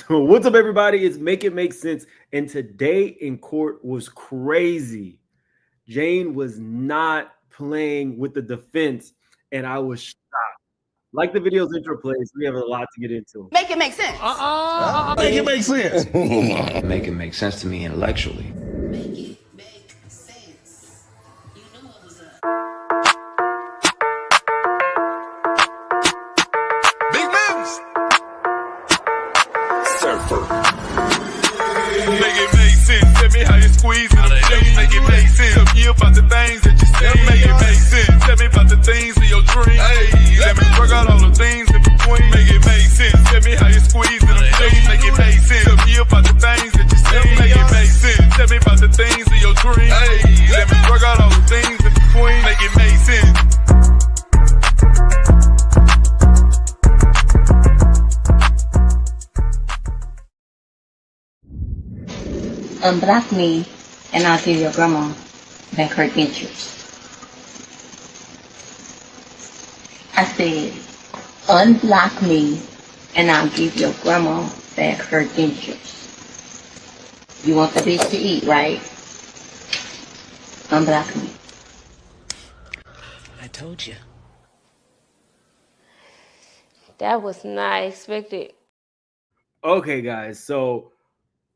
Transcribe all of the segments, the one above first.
What's up, everybody? It's Make It Make Sense. And today in court was crazy. Jane was not playing with the defense, and I was shocked. Like the video's intro plays, we have a lot to get into. Make it make sense. Make it make sense. Make it make sense to me intellectually. Make it make sense. You knew what was up. Big Mims. Surfer. Make it make sense. Tell me how you squeeze it. Make it make sense. Tell me about the things that you say. Make it make sense. Tell me about the things of your dreams. Hey, let me work out all the things in between. Make it make sense. Tell me how you squeeze it. Make it make sense. Tell me about the things that you say. Make it make sense. Tell me about the things of your dreams. Hey, let me work out all the things in between. Make it make sense. Unblock me, and I'll give your grandma back her dentures. I said, unblock me, and I'll give your grandma back her dentures. You want the bitch to eat, right? Unblock me. I told you. That was not expected. Okay, guys. So,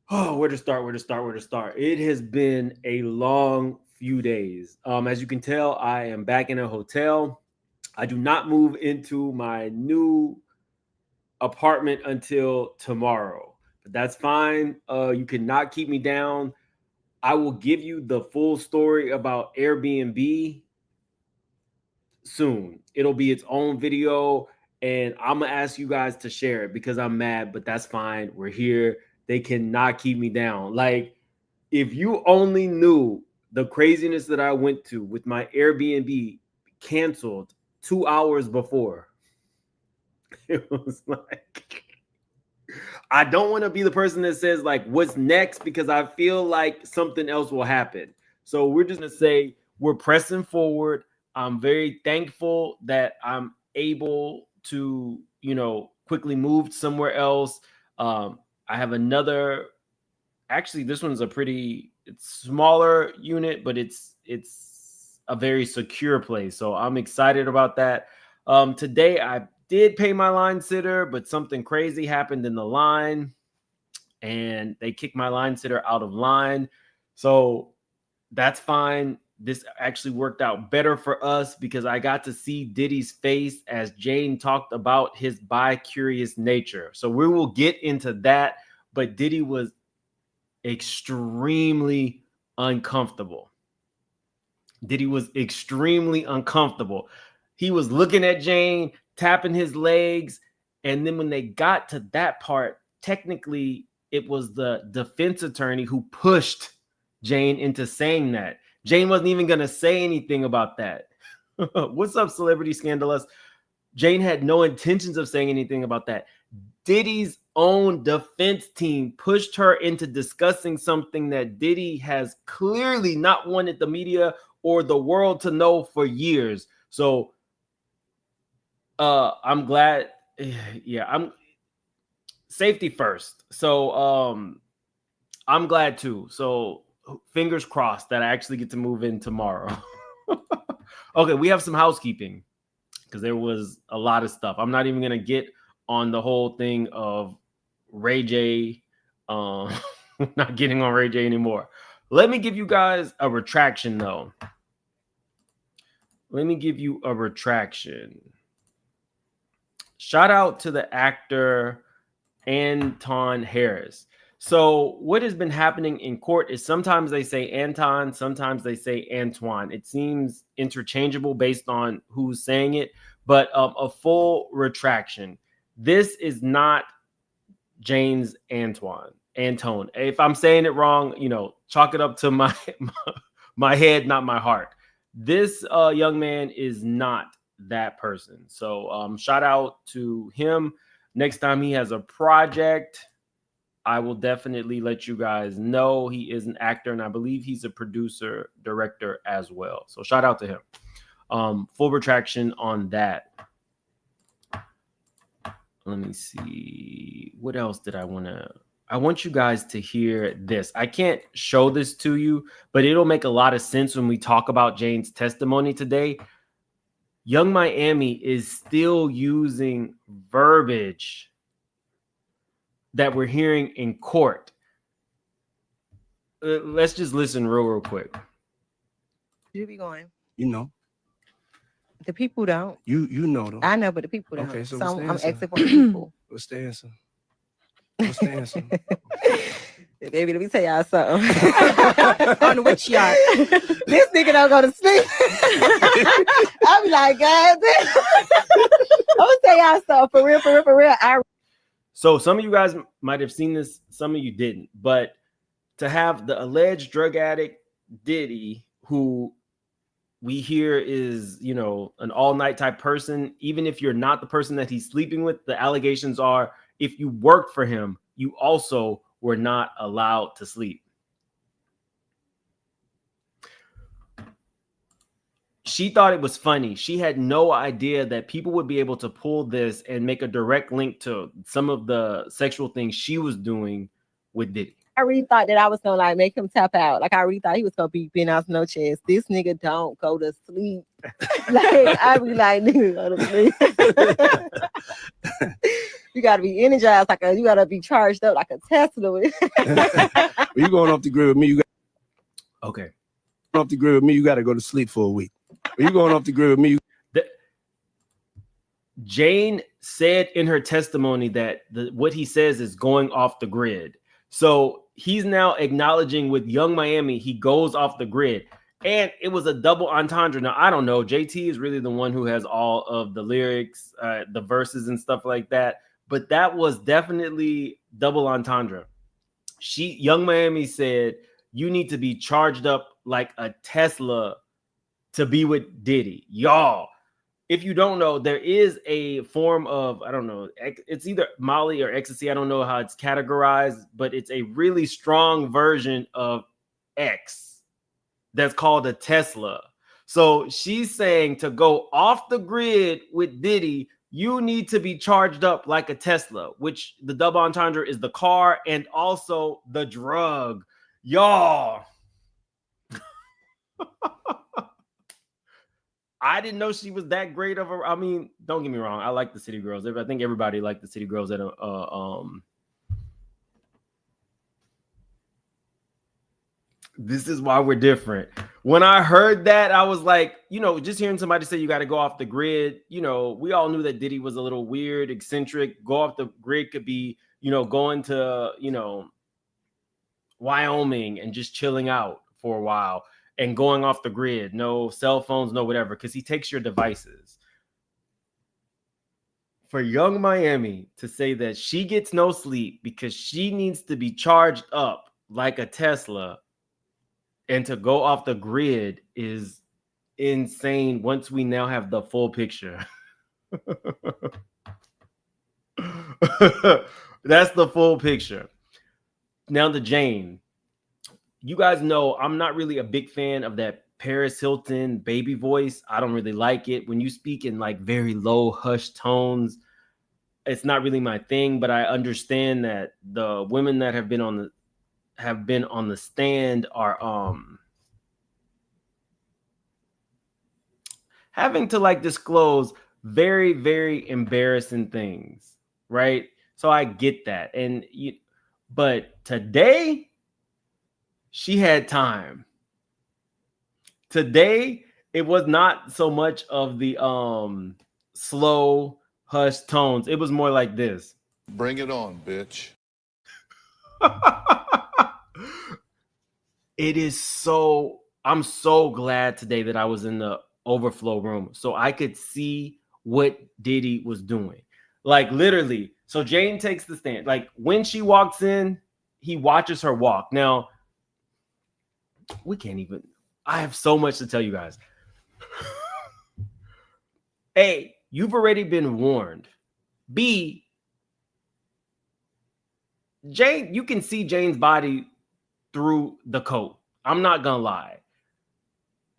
where to start? It has been a long few days. As you can tell, I am back in a hotel. I do not move into my new apartment until tomorrow, but that's fine. You cannot keep me down. I will give you the full story about Airbnb soon. It'll be its own video, and I'm gonna ask you guys to share it because I'm mad, but that's fine. We're here. They cannot keep me down. Like, if you only knew the craziness that I went to with my Airbnb canceled 2 hours before. It was like, I don't want to be the person that says, like, what's next, because I feel like something else will happen. So we're just going to say we're pressing forward. I'm very thankful that I'm able to, quickly move somewhere else. I have another, actually, this one's it's smaller unit, but it's a very secure place. So I'm excited about that. Today I did pay my line sitter, but something crazy happened in the line and they kicked my line sitter out of line. So that's fine. This actually worked out better for us because I got to see Diddy's face as Jane talked about his bi-curious nature. So we will get into that, but Diddy was extremely uncomfortable. He was looking at Jane, tapping his legs. And then when they got to that part, technically it was the defense attorney who pushed Jane into saying that. Jane wasn't even going to say anything about that. What's up, Celebrity Scandalous? Jane had no intentions of saying anything about that. Diddy's own defense team pushed her into discussing something that Diddy has clearly not wanted the media or the world to know for years. So I'm glad. Yeah, I'm safety first. So I'm glad too. So fingers crossed that I actually get to move in tomorrow. Okay, we have some housekeeping because there was a lot of stuff. I'm not even going to get on the whole thing of Ray J. Not getting on Ray J anymore. Let me give you guys a retraction, though. Shout out to the actor Anton Harris. So what has been happening in court is sometimes they say Anton, sometimes they say Antoine. It seems interchangeable based on who's saying it, but a full retraction. This is not Jane's Antone. If I'm saying it wrong, chalk it up to my head, not my heart. This young man is not that person. So shout out to him. Next time he has a project, I will definitely let you guys know. He is an actor, and I believe he's a producer, director as well. So shout out to him. Full retraction on that. Let me see. what else did I want you guys to hear this. I can't show this to you, but it'll make a lot of sense when we talk about Jane's testimony today. Young Miami is still using verbiage that we're hearing in court. Let's just listen real quick. You be going. You know. The people don't. You know them. I know, but the people don't. Okay, so I'm what's the answer? asking for the people. What's the answer? What's the answer? Baby, let me tell y'all something. On the witch yard. This nigga don't go to sleep. I be like, God damn. I'm gonna tell y'all something. For real. So some of you guys might have seen this, some of you didn't, but to have the alleged drug addict Diddy, who we hear is, you know, an all-night type person, even if you're not the person that he's sleeping with, the allegations are if you worked for him, you also were not allowed to sleep. She thought it was funny. She had no idea that people would be able to pull this and make a direct link to some of the sexual things she was doing with Diddy. I really thought that I was gonna like make him tap out. Like I really thought he was gonna be being out no chance. This nigga don't go to sleep. Like I be like, nigga, go to sleep. You gotta be energized, you gotta be charged up like a Tesla. When you going off the grid with me, you got okay. Off the grid with me, you gotta go to sleep for a week. When you going off the grid with me, Jane said in her testimony that what he says is going off the grid. So he's now acknowledging with Young Miami, he goes off the grid. And it was a double entendre. Now, I don't know. JT is really the one who has all of the lyrics, the verses and stuff like that. But that was definitely double entendre. Young Miami said, you need to be charged up like a Tesla to be with Diddy. Y'all, if you don't know, there is a form of, I don't know, it's either Molly or ecstasy. I don't know how it's categorized, but it's a really strong version of X that's called a Tesla. So she's saying to go off the grid with Diddy, you need to be charged up like a Tesla, which the double entendre is the car and also the drug. Y'all. I didn't know she was that great of a. I mean, don't get me wrong. I like the City Girls. I think everybody liked the City Girls. This is why we're different. When I heard that, I was like, you know, just hearing somebody say you got to go off the grid. You know, we all knew that Diddy was a little weird, eccentric. Go off the grid could be, you know, going to, you know, Wyoming and just chilling out for a while. And going off the grid, no cell phones, no whatever, because he takes your devices. For Young Miami to say that she gets no sleep because she needs to be charged up like a Tesla and to go off the grid is insane once we now have the full picture. That's the full picture. Now the Jane. You guys know I'm not really a big fan of that Paris Hilton baby voice. I don't really like it. When you speak in like very low hushed tones, it's not really my thing, but I understand that the women that have been on the stand are having to like disclose very, very embarrassing things, right? So I get that. But today she had time. Today, it was not so much of the slow, hushed tones. It was more like this. Bring it on, bitch. I'm so glad today that I was in the overflow room so I could see what Diddy was doing. Like literally. So Jane takes the stand. Like when she walks in, he watches her walk. Now, I have so much to tell you guys. A, you've already been warned. B, Jane, you can see Jane's body through the coat. I'm not gonna lie.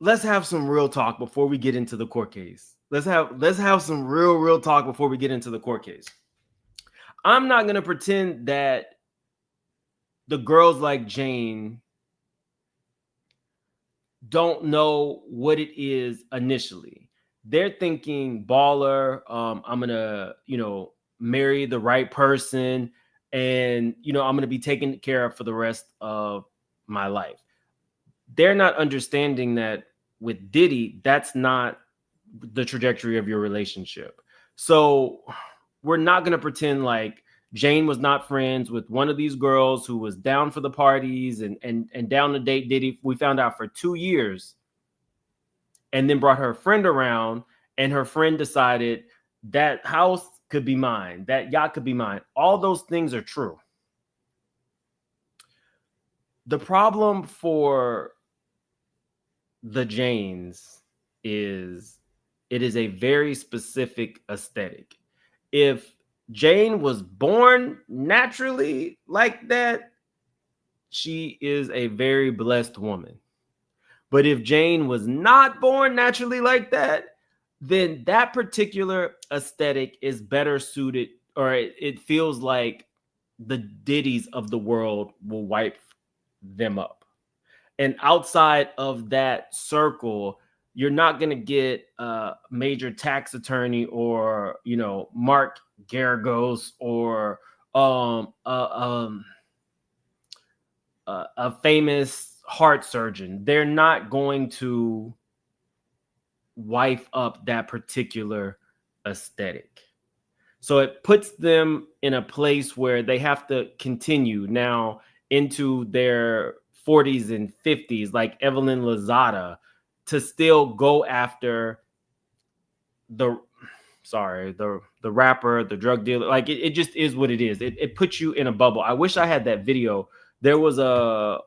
Let's have some real talk before we get into the court case. Let's have some real talk before we get into the court case. I'm not gonna pretend that the girls like Jane don't know what it is initially. They're thinking baller, I'm gonna, marry the right person, and I'm gonna be taken care of for the rest of my life. They're not understanding that with Diddy, that's not the trajectory of your relationship. So we're not gonna pretend like Jane was not friends with one of these girls who was down for the parties and down to date Diddy. We found out for 2 years, and then brought her friend around, and her friend decided that house could be mine, that yacht could be mine. All those things are true. The problem for the Janes is it is a very specific aesthetic. If Jane was born naturally like that, she is a very blessed woman. But if Jane was not born naturally like that, then that particular aesthetic is better suited, or it feels like the Diddies of the world will wipe them up. And outside of that circle, you're not going to get a major tax attorney or, Mark Garagos or a famous heart surgeon. They're not going to wife up that particular aesthetic. So it puts them in a place where they have to continue now into their 40s and 50s, like Evelyn Lozada, to still go after the rapper, the drug dealer. Like it just is what it is. It puts you in a bubble. I wish I had that video. There was a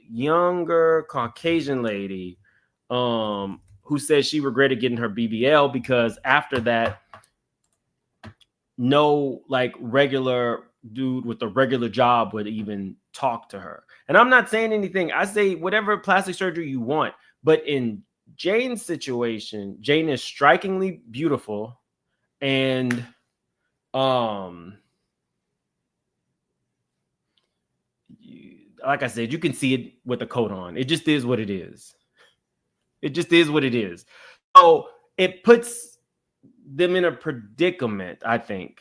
younger Caucasian lady who said she regretted getting her BBL because after that, no like regular dude with a regular job would even talk to her. And I'm not saying anything. I say whatever plastic surgery you want. But in Jane's situation, Jane is strikingly beautiful. And like I said, you can see it with the coat on. It just is what it is. It just is what it is. So it puts them in a predicament, I think,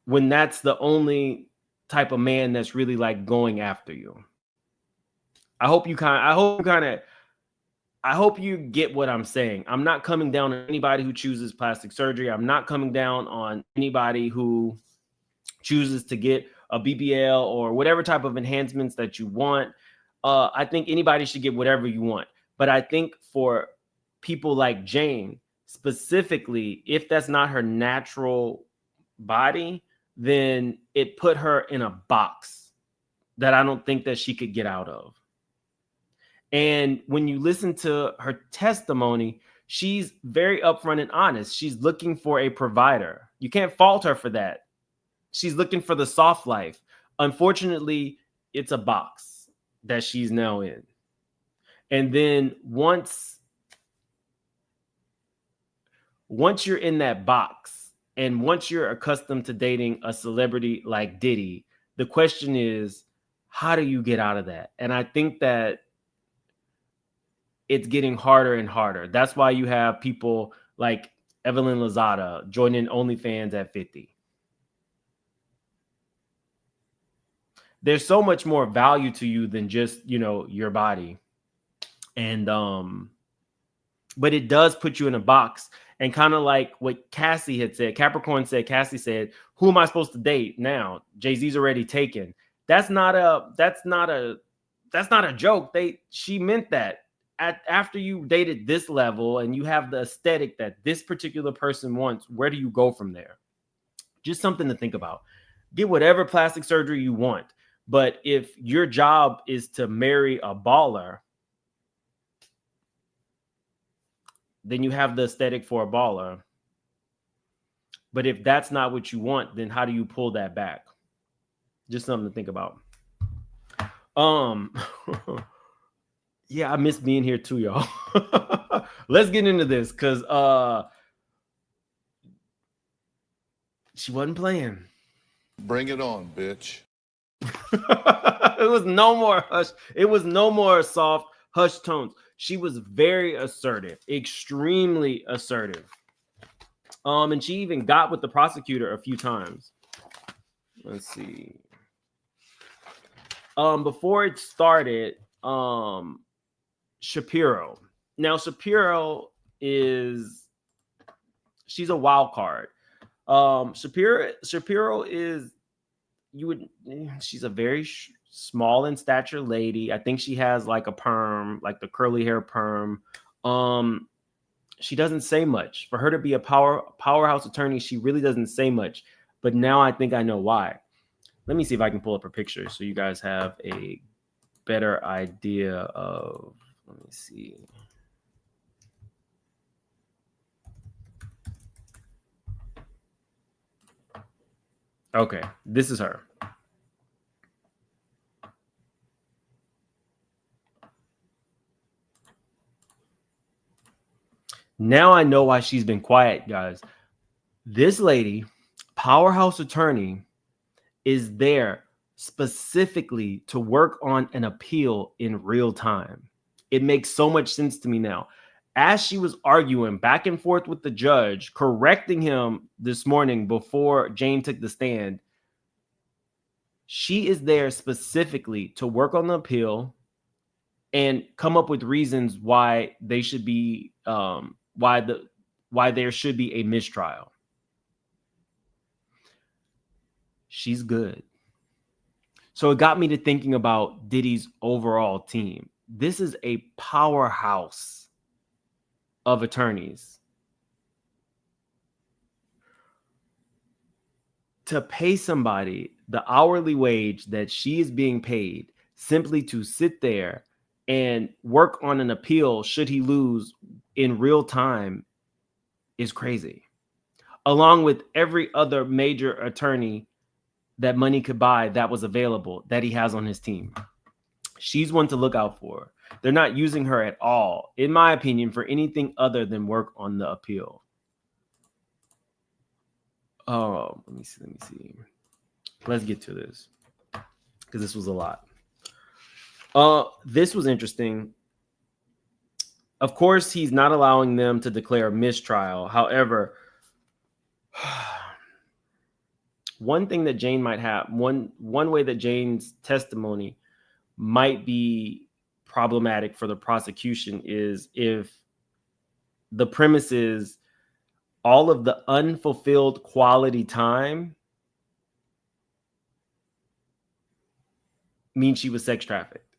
when that's the only type of man that's really like going after you. I hope you get what I'm saying. I'm not coming down on anybody who chooses plastic surgery. I'm not coming down on anybody who chooses to get a BBL or whatever type of enhancements that you want. I think anybody should get whatever you want. But I think for people like Jane, specifically, if that's not her natural body, then it put her in a box that I don't think that she could get out of. And when you listen to her testimony, she's very upfront and honest. She's looking for a provider. You can't fault her for that. She's looking for the soft life. Unfortunately, it's a box that she's now in. And then once you're in that box, and once you're accustomed to dating a celebrity like Diddy, the question is, how do you get out of that? And I think that it's getting harder and harder. That's why you have people like Evelyn Lozada joining OnlyFans at 50. There's so much more value to you than just, your body. And but it does put you in a box. And kind of like what Cassie had said, Capricorn said, Cassie said, who am I supposed to date now? Jay-Z's already taken. That's not a joke. She meant that. After you dated this level and you have the aesthetic that this particular person wants, where do you go from there? Just something to think about. Get whatever plastic surgery you want. But if your job is to marry a baller, then you have the aesthetic for a baller. But if that's not what you want, then how do you pull that back? Just something to think about. Yeah, I miss being here too, y'all. Let's get into this because She wasn't playing. Bring it on, bitch. It was no more hush. It was no more soft hush tones. She was very assertive, extremely assertive. And she even got with the prosecutor a few times. Let's see. Before it started, Shapiro. Now Shapiro she's a wild card. Shapiro is she's a very small in stature lady. I think she has like a perm, like the curly hair perm. She doesn't say much. For her to be a powerhouse attorney, she really doesn't say much. But now I think I know why. Let me see if I can pull up her picture so you guys have a better idea of. Let me see. Okay, this is her. Now I know why she's been quiet, guys. This lady, powerhouse attorney, is there specifically to work on an appeal in real time. It makes so much sense to me now. As she was arguing back and forth with the judge, correcting him this morning before Jane took the stand, she is there specifically to work on the appeal and come up with reasons why they should be why there should be a mistrial. She's good. So it got me to thinking about Diddy's overall team. This is a powerhouse of attorneys. To pay somebody the hourly wage that she is being paid simply to sit there and work on an appeal should he lose in real time is crazy. Along with every other major attorney that money could buy that was available that he has on his team. She's one to look out for. They're not using her at all, in my opinion, for anything other than work on the appeal. Oh, let me see. Let's get to this because this was a lot. This was interesting. Of course, he's not allowing them to declare a mistrial. However, one thing that Jane might have, one way that Jane's testimony might be problematic for the prosecution is if the premise is all of the unfulfilled quality time means she was sex trafficked.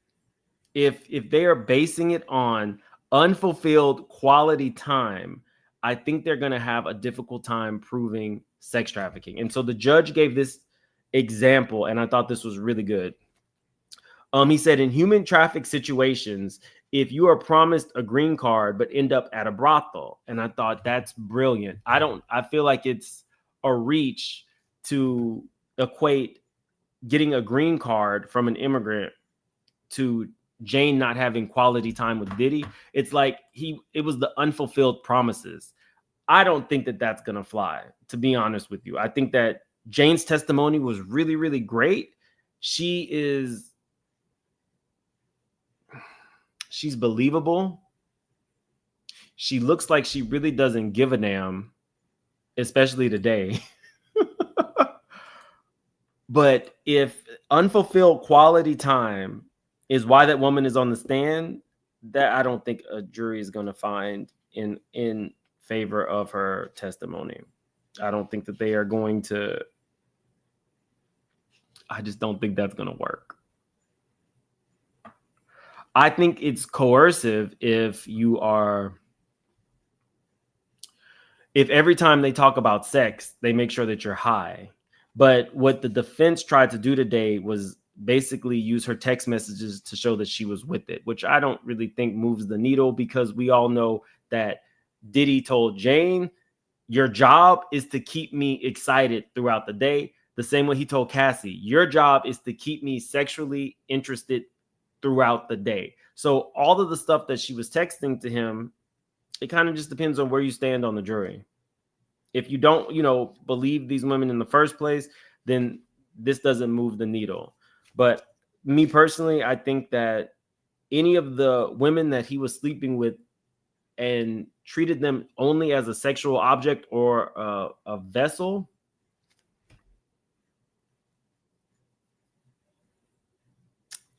If they are basing it on unfulfilled quality time, I think they're going to have a difficult time proving sex trafficking. And so the judge gave this example, and I thought this was really good. He said, in human traffic situations, if you are promised a green card but end up at a brothel, and I thought that's brilliant. I feel like it's a reach to equate getting a green card from an immigrant to Jane not having quality time with Diddy. It's like it was the unfulfilled promises. I don't think that that's going to fly, to be honest with you. I think that Jane's testimony was really, really great. She's believable. She looks like she really doesn't give a damn, especially today. But if unfulfilled quality time is why that woman is on the stand, that I don't think a jury is going to find in favor of her testimony. I don't think that they are going to. I just don't think that's going to work. I think it's coercive if every time they talk about sex, they make sure that you're high. But what the defense tried to do today was basically use her text messages to show that she was with it, which I don't really think moves the needle because we all know that Diddy told Jane, your job is to keep me excited throughout the day. The same way he told Cassie, your job is to keep me sexually interested throughout the day. So all of the stuff that she was texting to him, it kind of just depends on where you stand on the jury. If you don't, believe these women in the first place, then this doesn't move the needle. But me personally, I think that any of the women that he was sleeping with and treated them only as a sexual object or a vessel,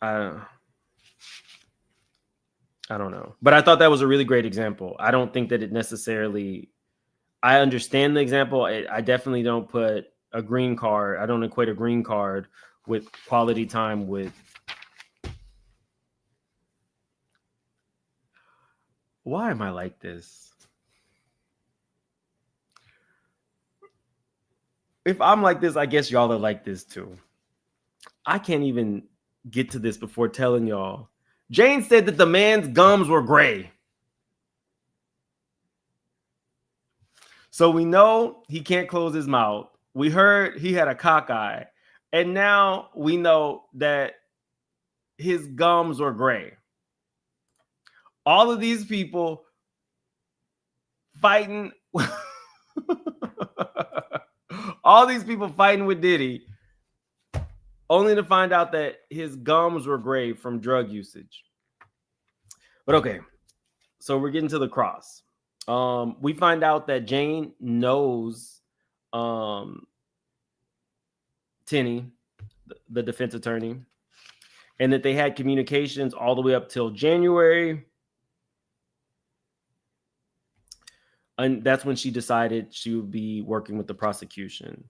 I don't know. But I thought that was a really great example. I don't think that it necessarily, I understand the example. I definitely don't put a green card. I don't equate a green card with quality time with. Why am I like this? If I'm like this, I guess y'all are like this too. I can't even get to this before telling y'all. Jane said that the man's gums were gray. So we know he can't close his mouth. We heard he had a cock eye. And now we know that his gums were gray. All of these people fighting. All these people fighting with Diddy, only to find out that his gums were gray from drug usage. But okay, so we're getting to the cross. We find out that Jane knows Tenny, the defense attorney, and that they had communications all the way up till January. And that's when she decided she would be working with the prosecution.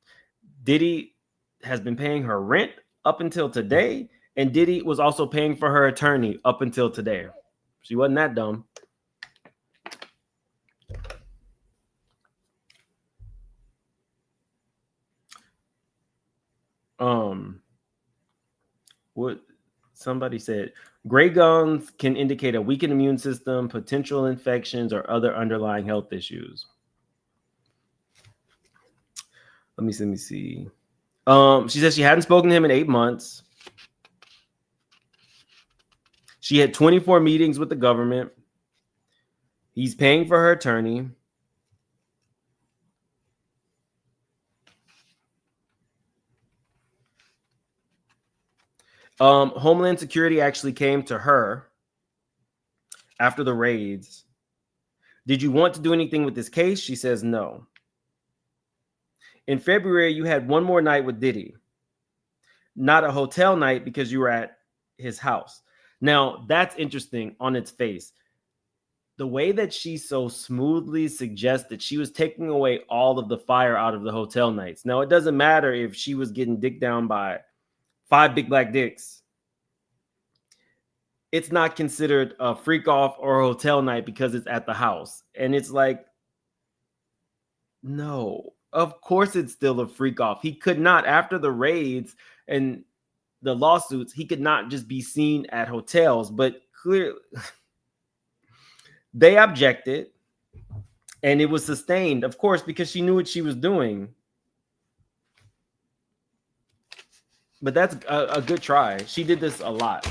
Diddy has been paying her rent up until today, and Diddy was also paying for her attorney up until today. She wasn't that dumb. What somebody said, gray gums can indicate a weakened immune system, potential infections, or other underlying health issues. Let me see. She says she hadn't spoken to him in 8 months. She had 24 meetings with the government. He's paying for her attorney. Homeland Security actually came to her after the raids. Did you want to do anything with this case? She says no. In February, you had one more night with Diddy. Not a hotel night because you were at his house. Now, that's interesting on its face. The way that she so smoothly suggests that she was taking away all of the fire out of the hotel nights. Now, it doesn't matter if she was getting dicked down by 5 big black dicks. It's not considered a freak off or a hotel night because it's at the house. And it's like, no, of course it's still a freak off. He could not, after the raids and the lawsuits, he could not just be seen at hotels. But clearly, they objected and it was sustained, of course, because she knew what she was doing. But that's a good try. She did this a lot.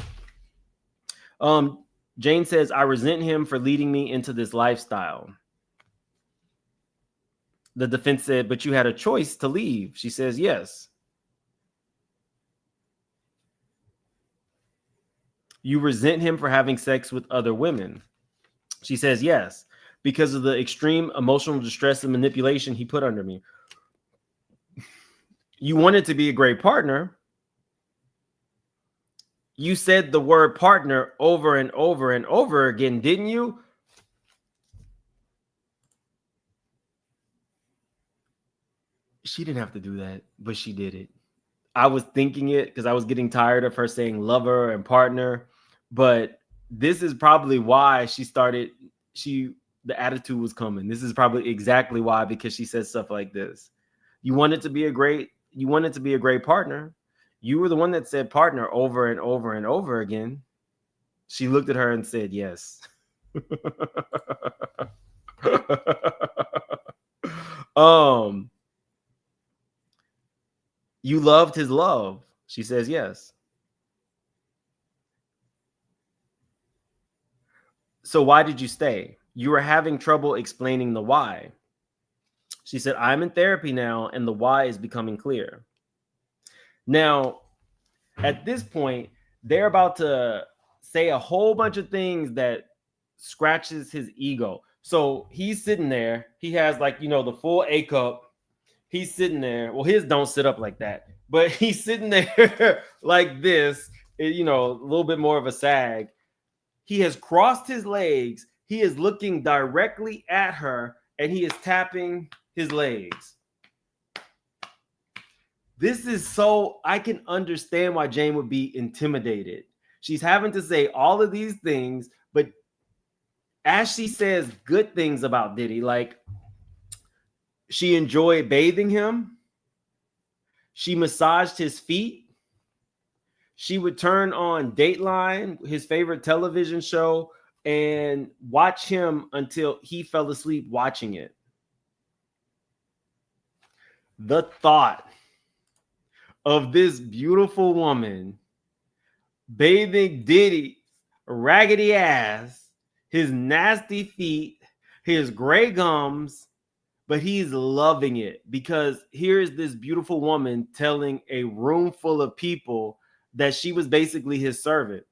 Jane says, I resent him for leading me into this lifestyle. The defense said, but you had a choice to leave. She says, yes. You resent him for having sex with other women. She says, yes, because of the extreme emotional distress and manipulation he put under me. You wanted to be a great partner. You said the word partner over and over and over again, didn't you? She didn't have to do that, but she did it. I was thinking it because I was getting tired of her saying lover and partner, but this is probably why the attitude was coming. This is probably exactly why, because she said stuff like this. You wanted to be a great partner. You were the one that said partner over and over and over again. She looked at her and said, yes. You loved his love. She says, yes. So why did you stay? You were having trouble explaining the why. She said, I'm in therapy now, and the why is becoming clear. Now, at this point, they're about to say a whole bunch of things that scratches his ego. So he's sitting there. He has like, the full A cup. He's sitting there. Well, his don't sit up like that, but he's sitting there like this, a little bit more of a sag. He has crossed his legs. He is looking directly at her, and he is tapping his legs. This is so, I can understand why Jane would be intimidated. She's having to say all of these things, but as she says good things about Diddy, like she enjoyed bathing him, she massaged his feet, she would turn on Dateline, his favorite television show, and watch him until he fell asleep watching it. The thought of this beautiful woman bathing Diddy's raggedy ass, his nasty feet, his gray gums, but he's loving it because here's this beautiful woman telling a room full of people that she was basically his servant.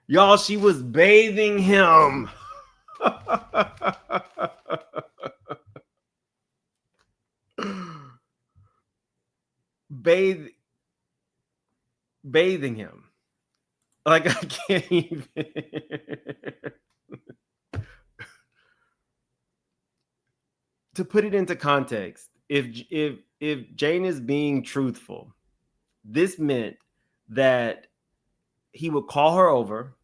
Y'all, she was bathing him. Bathing him. Like, I can't even. To put it into context, if Jane is being truthful, this meant that he would call her over,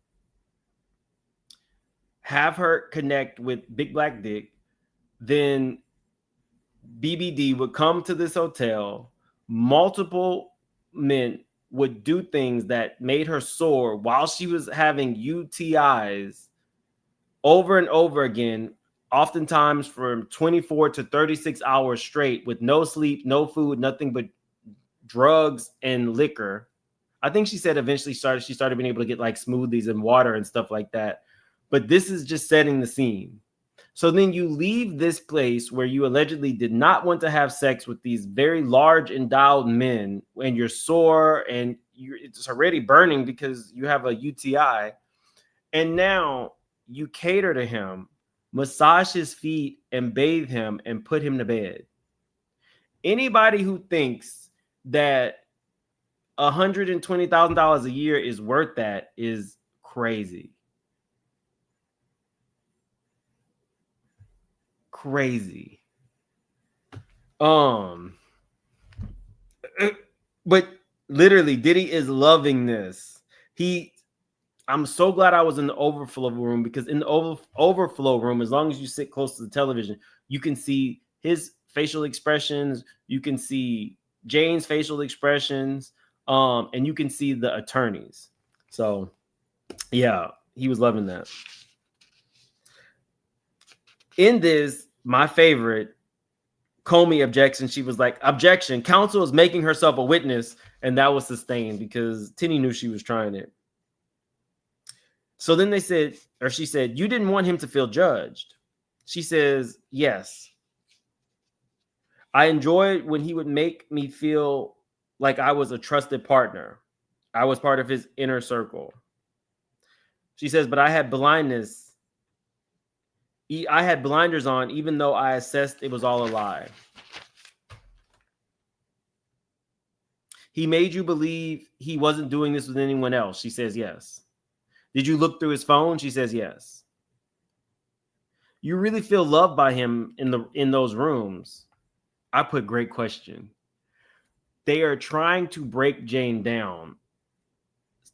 have her connect with Big Black Dick, then BBD would come to this hotel. Multiple men would do things that made her sore while she was having UTIs over and over again, oftentimes from 24 to 36 hours straight with no sleep, no food, nothing but drugs and liquor. I think she said eventually she started being able to get like smoothies and water and stuff like that. But this is just setting the scene. So then you leave this place where you allegedly did not want to have sex with these very large endowed men, and you're sore and it's already burning because you have a UTI. And now you cater to him, massage his feet and bathe him and put him to bed. Anybody who thinks that $120,000 a year is worth that is crazy. Crazy. But literally, Diddy is loving this. I'm so glad I was in the overflow room, because in the overflow room, as long as you sit close to the television, you can see his facial expressions, you can see Jane's facial expressions, and you can see the attorneys. So yeah, he was loving that. In this, my favorite, Comey objection. She was like, objection, counsel is making herself a witness, and that was sustained because Tinny knew she was trying it. So then she said, you didn't want him to feel judged. She says, yes. I enjoyed when he would make me feel like I was a trusted partner. I was part of his inner circle. She says, but I had blindness. I had blinders on, even though I assessed it was all a lie. He made you believe he wasn't doing this with anyone else. She says, yes. Did you look through his phone? She says, yes. You really feel loved by him in those rooms? I put great question. They are trying to break Jane down,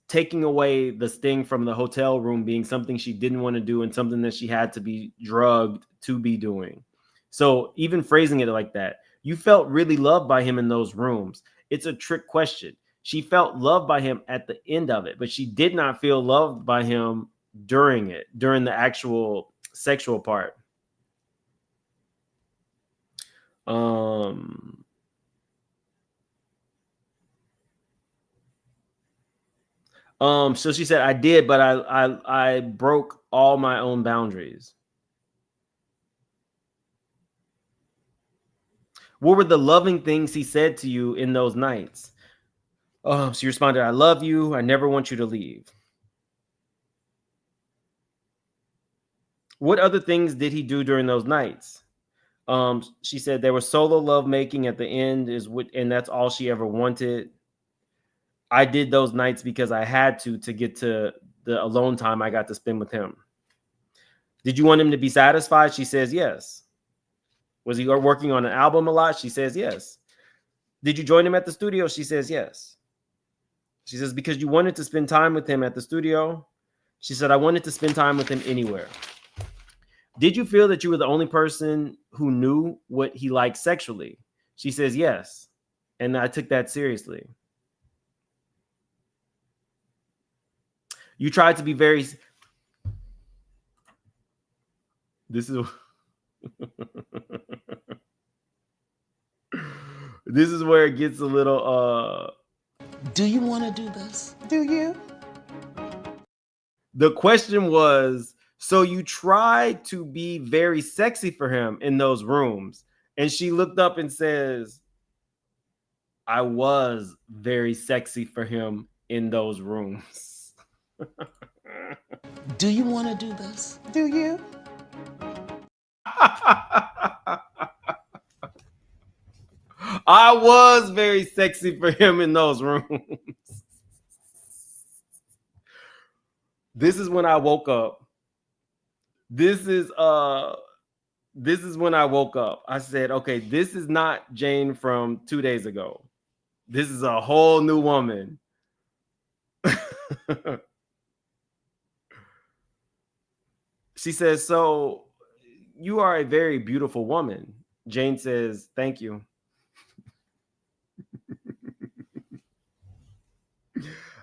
taking away the sting from the hotel room being something she didn't want to do and something that she had to be drugged to be doing. So even phrasing it like that, you felt really loved by him in those rooms. It's a trick question. She felt loved by him at the end of it, but she did not feel loved by him during the actual sexual part. So she said, I did, but I broke all my own boundaries. What were the loving things he said to you in those nights? So you responded, I love you. I never want you to leave. What other things did he do during those nights? She said there was solo love making at the end and that's all she ever wanted. I did those nights because I had to get to the alone time I got to spend with him. Did you want him to be satisfied? She says yes. Was he working on an album a lot? She says yes. Did you join him at the studio? She says yes. She says, because you wanted to spend time with him at the studio? She said, I wanted to spend time with him anywhere. Did you feel that you were the only person who knew what he liked sexually? She says yes. And I took that seriously. You tried to be very... This is... This is where it gets a little... Do you want to do this? Do you? The question was, so you tried to be very sexy for him in those rooms. And she looked up and says, I was very sexy for him in those rooms. Do you want to do this? Do you? I was very sexy for him in those rooms. This is when I woke up. This is when I woke up. I said, okay, this is not Jane from 2 days ago. This is a whole new woman. She says, so you are a very beautiful woman. Jane says, thank you.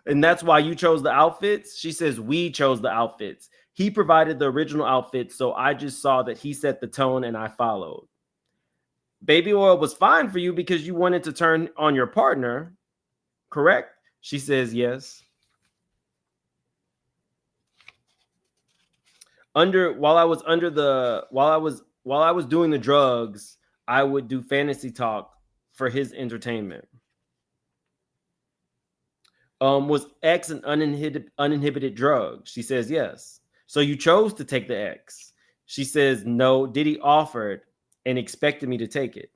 And that's why you chose the outfits? She says, we chose the outfits. He provided the original outfits, so I just saw that he set the tone and I followed. Baby oil was fine for you because you wanted to turn on your partner, correct? She says, yes. While I was doing the drugs, I would do fantasy talk for his entertainment. Was X an uninhibited drug? She says yes. So you chose to take the X. She says no. Diddy offered and expected me to take it.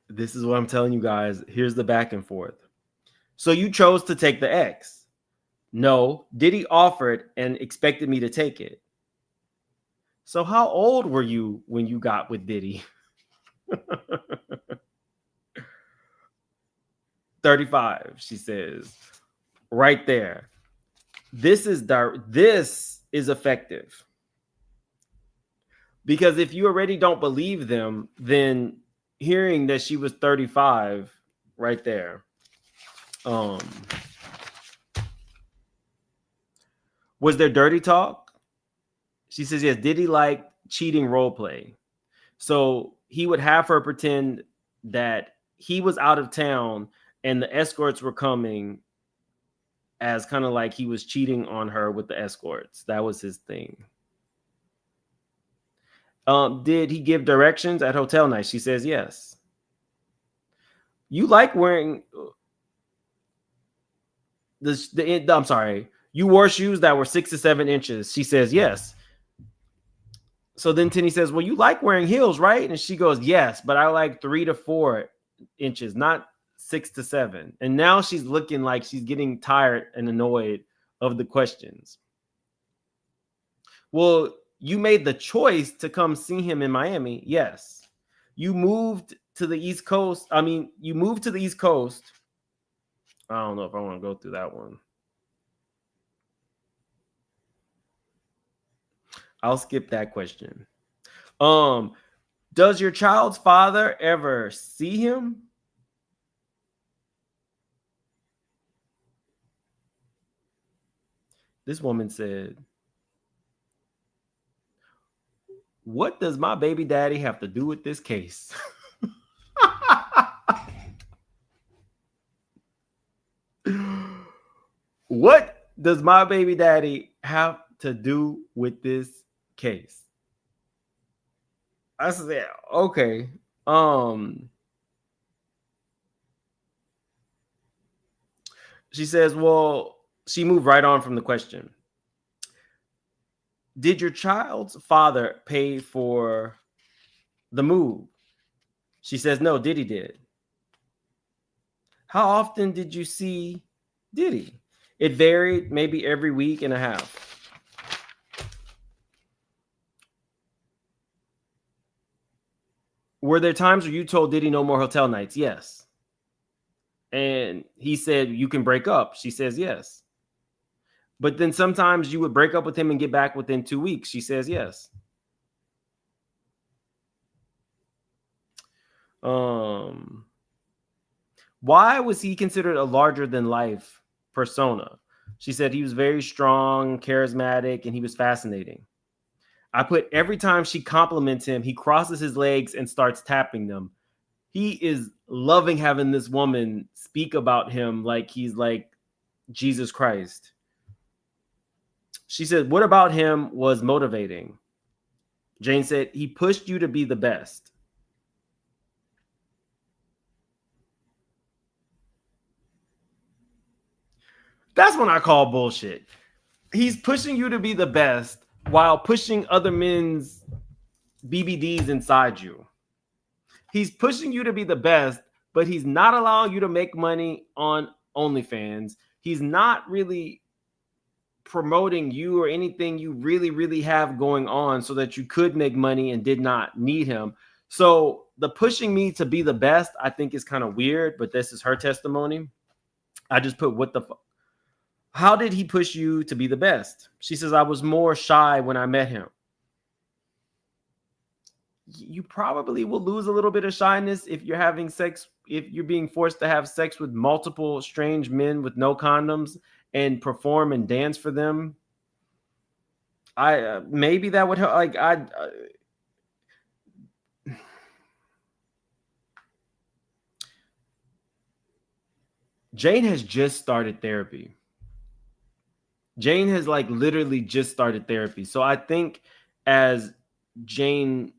This is what I'm telling you guys. Here's the back and forth. So you chose to take the X. No. Diddy offered and expected me to take it. So how old were you when you got with Diddy? 35, she says. Right there. This is effective. Because if you already don't believe them, then hearing that she was 35 right there. Was there dirty talk? She says, yes. Did he like cheating role play? So he would have her pretend that he was out of town and the escorts were coming as kind of like he was cheating on her with the escorts. That was his thing. Did he give directions at hotel night? She says, yes. You like wearing I'm sorry. You wore shoes that were 6 to 7 inches. She says, yes. So then Tinny says, well, you like wearing heels, right? And she goes, yes, but I like 3 to 4 inches, not 6 to 7. And now she's looking like she's getting tired and annoyed of the questions. Well, you made the choice to come see him in Miami. Yes. You moved to the East Coast. I mean, you moved to the East Coast. I don't know if I want to go through that one. I'll skip that question. Does your child's father ever see him? This woman said, what does my baby daddy have to do with this case? What does my baby daddy have to do with this case. I said, okay. She says, well, she moved right on from the question. Did your child's father pay for the move? She says, no, Diddy did. How often did you see Diddy? It varied, maybe every week and a half. Were there times where you told Diddy no more hotel nights? Yes. And he said, you can break up. She says, yes. But then sometimes you would break up with him and get back within 2 weeks. She says, yes. Why was he considered a larger than life persona? She said he was very strong, charismatic, and he was fascinating. I put every time she compliments him, he crosses his legs and starts tapping them. He is loving having this woman speak about him like he's like Jesus Christ. She said, what about him was motivating? Jane said, he pushed you to be the best. That's when I call bullshit. He's pushing you to be the best while pushing other men's BBDs inside you. He's pushing you to be the best, but he's not allowing you to make money on OnlyFans. He's not really promoting you or anything you really, really have going on so that you could make money and did not need him. So the pushing me to be the best, I think is kind of weird, but this is her testimony. I just put what the fuck. How did he push you to be the best? She says, I was more shy when I met him. You probably will lose a little bit of shyness if you're having sex, if you're being forced to have sex with multiple strange men with no condoms and perform and dance for them. Maybe that would help. Like Jane has just started therapy. Jane has like literally just started therapy. So I think as Jane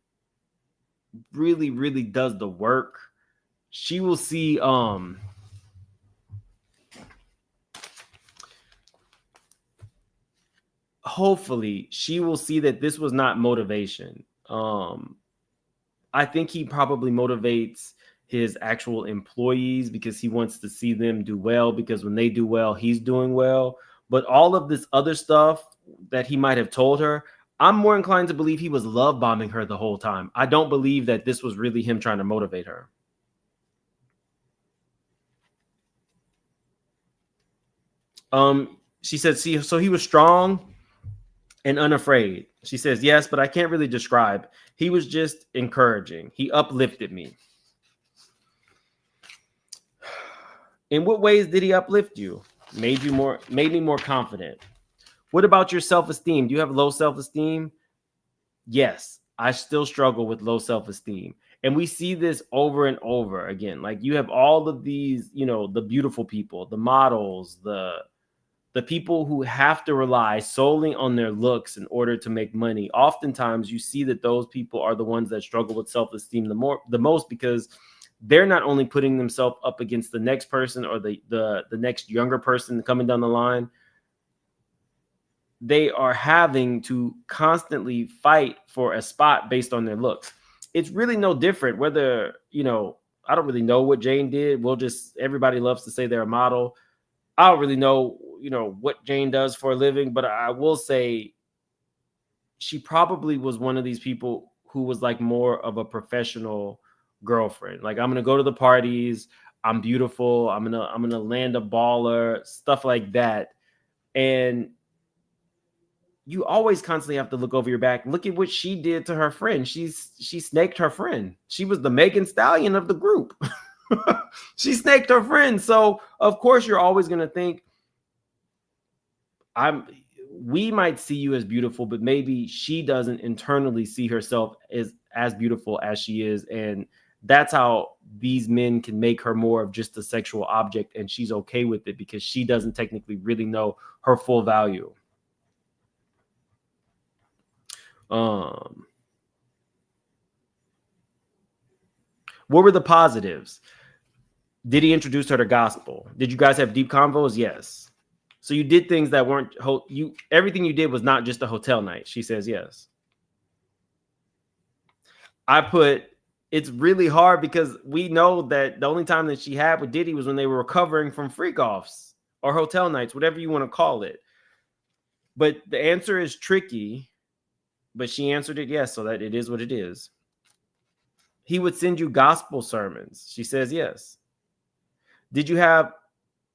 really, really does the work, she will see hopefully she will see that this was not motivation. I think he probably motivates his actual employees because he wants to see them do well, because when they do well, he's doing well. But all of this other stuff that he might have told her, I'm more inclined to believe he was love bombing her the whole time. I don't believe that this was really him trying to motivate her. She said, see, so he was strong and unafraid. She says, yes, but I can't really describe. He was just encouraging. He uplifted me. In what ways did he uplift you? Made me more confident. What about your self-esteem? Do you have low self-esteem? Yes, I still struggle with low self-esteem. And we see this over and over again. Like you have all of these, you know, the beautiful people, the models, the people who have to rely solely on their looks in order to make money. Oftentimes you see that those people are the ones that struggle with self-esteem the most because they're not only putting themselves up against the next person or the next younger person coming down the line, they are having to constantly fight for a spot based on their looks. It's really no different whether, you know, I don't really know what Jane did. Everybody loves to say they're a model. I don't really know, you know, what Jane does for a living, but I will say she probably was one of these people who was like more of a professional girlfriend. Like, I'm going to go to the parties. I'm beautiful. I'm going to land a baller, stuff like that. And you always constantly have to look over your back. Look at what she did to her friend. She snaked her friend. She was the Megan Stallion of the group. She snaked her friend. So of course you're always going to think we might see you as beautiful, but maybe she doesn't internally see herself as beautiful as she is. And that's how these men can make her more of just a sexual object. And she's okay with it because she doesn't technically really know her full value. What were the positives? Did he introduce her to gospel? Did you guys have deep convos? Yes. So you did things that weren't everything you did was not just a hotel night. She says yes. I put it's really hard because we know that the only time that she had with Diddy was when they were recovering from freak offs or hotel nights, whatever you want to call it. But the answer is tricky, but she answered it yes, so that it is what it is. He would send you gospel sermons. She says yes. Did you have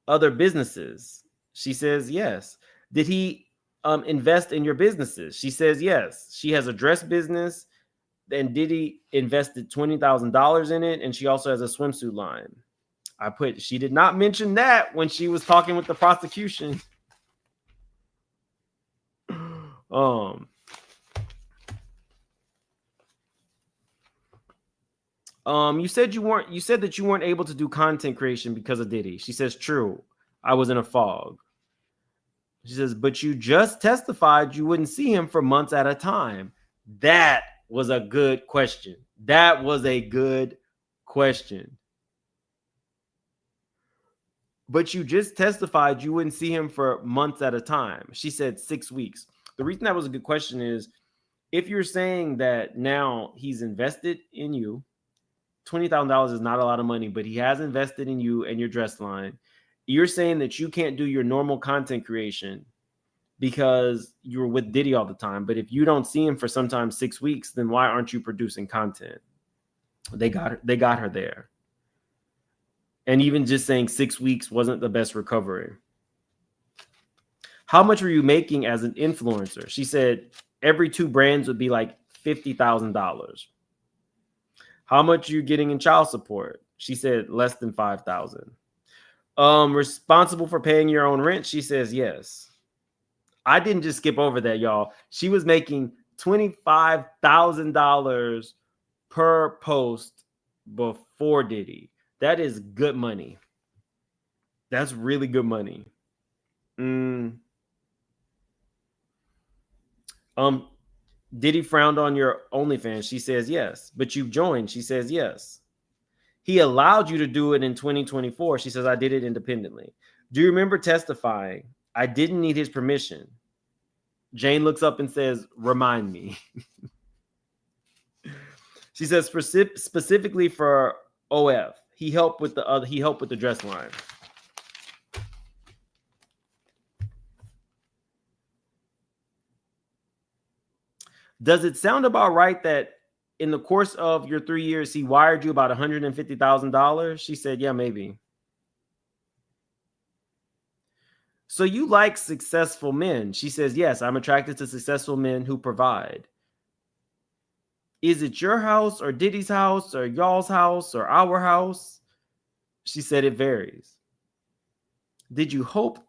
other businesses? She says yes. Did he invest in your businesses? She says yes. She has a dress business, and Diddy invested $20,000 in it, and she also has a swimsuit line. I put she did not mention that when she was talking with the prosecution. You said that you weren't able to do content creation because of Diddy. She says, true. I was in a fog. She says, but you just testified you wouldn't see him for months at a time. That was a good question. That was a good question. But you just testified you wouldn't see him for months at a time. She said 6 weeks. The reason that was a good question is if you're saying that now he's invested in you, $20,000 is not a lot of money, but he has invested in you and your dress line. You're saying that you can't do your normal content creation because you're with Diddy all the time. But if you don't see him for sometimes 6 weeks, then why aren't you producing content? They got her there. And even just saying 6 weeks wasn't the best recovery. How much were you making as an influencer? She said every 2 brands would be like $50,000. How much are you getting in child support? She said less than $5,000. Responsible for paying your own rent? She says yes. I didn't just skip over that, y'all. She was making $25,000 per post before Diddy. That is good money. That's really good money. Diddy frowned on your OnlyFans? She says yes. But you've joined? She says yes. He allowed you to do it in 2024. She says, I did it independently. Do you remember testifying? I didn't need his permission. Jane looks up and says, remind me. She says, specifically for OF, he helped with the dress line. Does it sound about right that in the course of your 3 years, he wired you about $150,000? She said, yeah, maybe. So you like successful men? She says, yes, I'm attracted to successful men who provide. Is it your house or Diddy's house or y'all's house or our house? She said it varies. Did you hope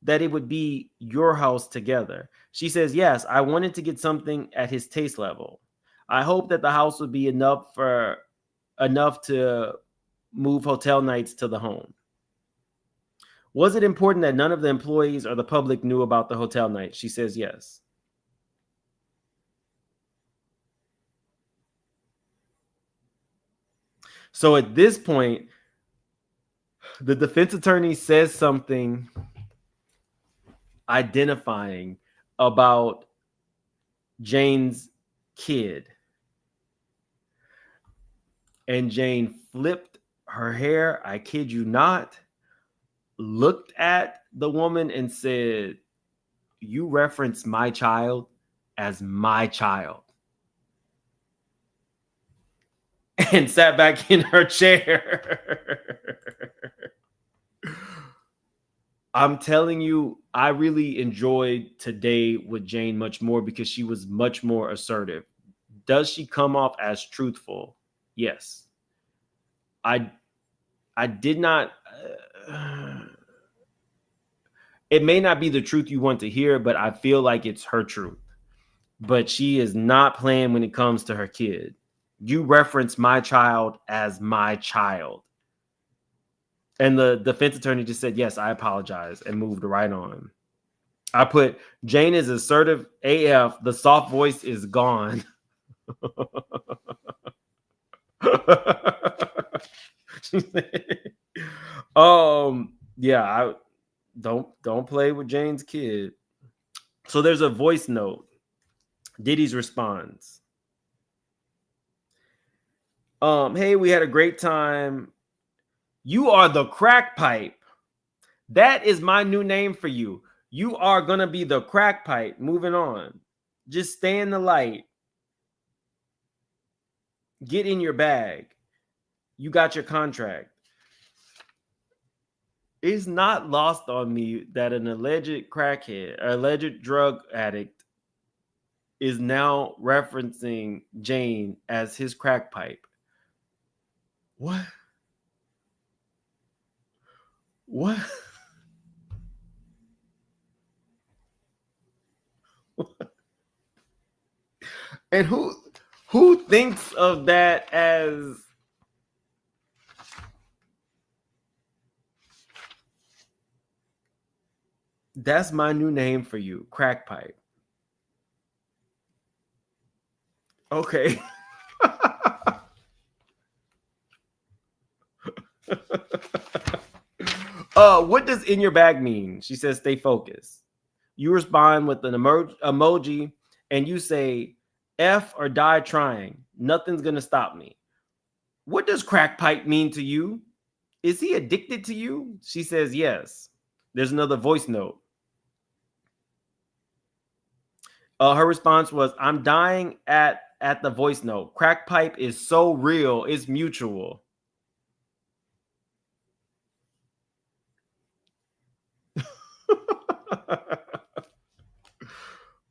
that it would be your house together? She says, yes, I wanted to get something at his taste level. I hope that the house would be enough to move hotel nights to the home. Was it important that none of the employees or the public knew about the hotel night? She says yes. So at this point, the defense attorney says something identifying about Jane's kid. And Jane flipped her hair, I kid you not, looked at the woman and said, you reference my child as my child. And sat back in her chair. I'm telling you, I really enjoyed today with Jane much more because she was much more assertive. Does she come off as truthful? Yes. I did not. It may not be the truth you want to hear, but I feel like it's her truth. But she is not playing when it comes to her kid. You reference my child as my child. And the defense attorney just said, yes, I apologize, and moved right on. I put Jane is assertive AF. The soft voice is gone. Yeah, I don't play with Jane's kid. So there's a voice note. Diddy's responds. Hey, we had a great time. You are the crack pipe. That is my new name for you. You are gonna be the crack pipe. Moving on. Just stay in the light. Get in your bag. You got your contract. It's not lost on me that an alleged crackhead, or alleged drug addict, is now referencing Jane as his crack pipe. What? What? And who thinks of that as that's my new name for you, crack pipe? Okay. What does in your bag mean? She says, stay focused. You respond with an emoji and you say, F or die trying. Nothing's going to stop me. What does crack pipe mean to you? Is he addicted to you? She says, yes. There's another voice note. Her response was, I'm dying at the voice note. Crack pipe is so real. It's mutual.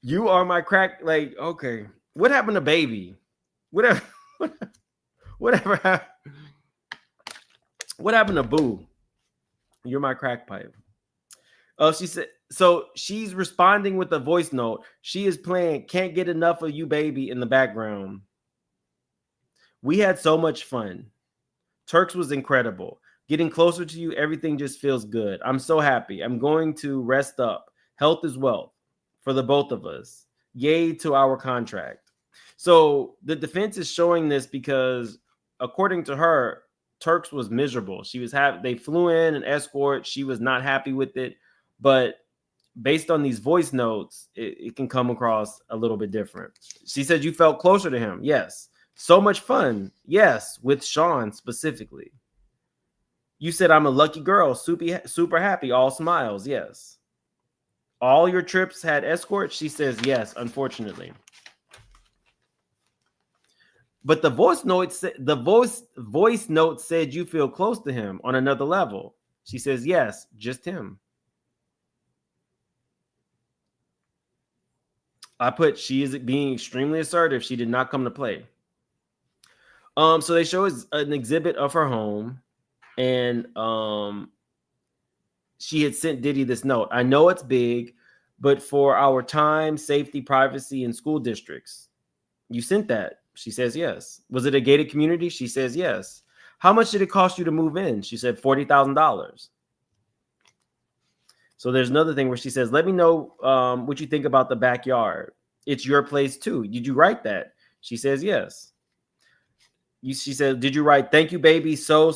You are my crack. Like, okay. What happened to baby? Whatever. Whatever happened. What happened to Boo? You're my crack pipe. She said, so she's responding with a voice note. She is playing Can't Get Enough of You Baby in the background. We had so much fun. Turks was incredible. Getting closer to you, everything just feels good. I'm so happy. I'm going to rest up. Health is wealth for the both of us. Yay to our contract. So the defense is showing this because, according to her, Turks was miserable. They flew in an escort. She was not happy with it. But based on these voice notes, it can come across a little bit different. She said you felt closer to him. Yes. So much fun. Yes. With Sean specifically. You said I'm a lucky girl. Super happy. All smiles. Yes. All your trips had escorts? She says yes, unfortunately. But the voice note said you feel close to him on another level. She says yes, just him. I put she is being extremely assertive. She did not come to play. So they show us an exhibit of her home, and she had sent Diddy this note. I know it's big, but for our time, safety, privacy, and school districts, you sent that. She says yes. Was it a gated community? She says yes. How much did it cost you to move in? She said $40,000. So there's another thing where she says, let me know what you think about the backyard. It's your place too. Did you write that? She says yes. She said, did you write thank you, baby? So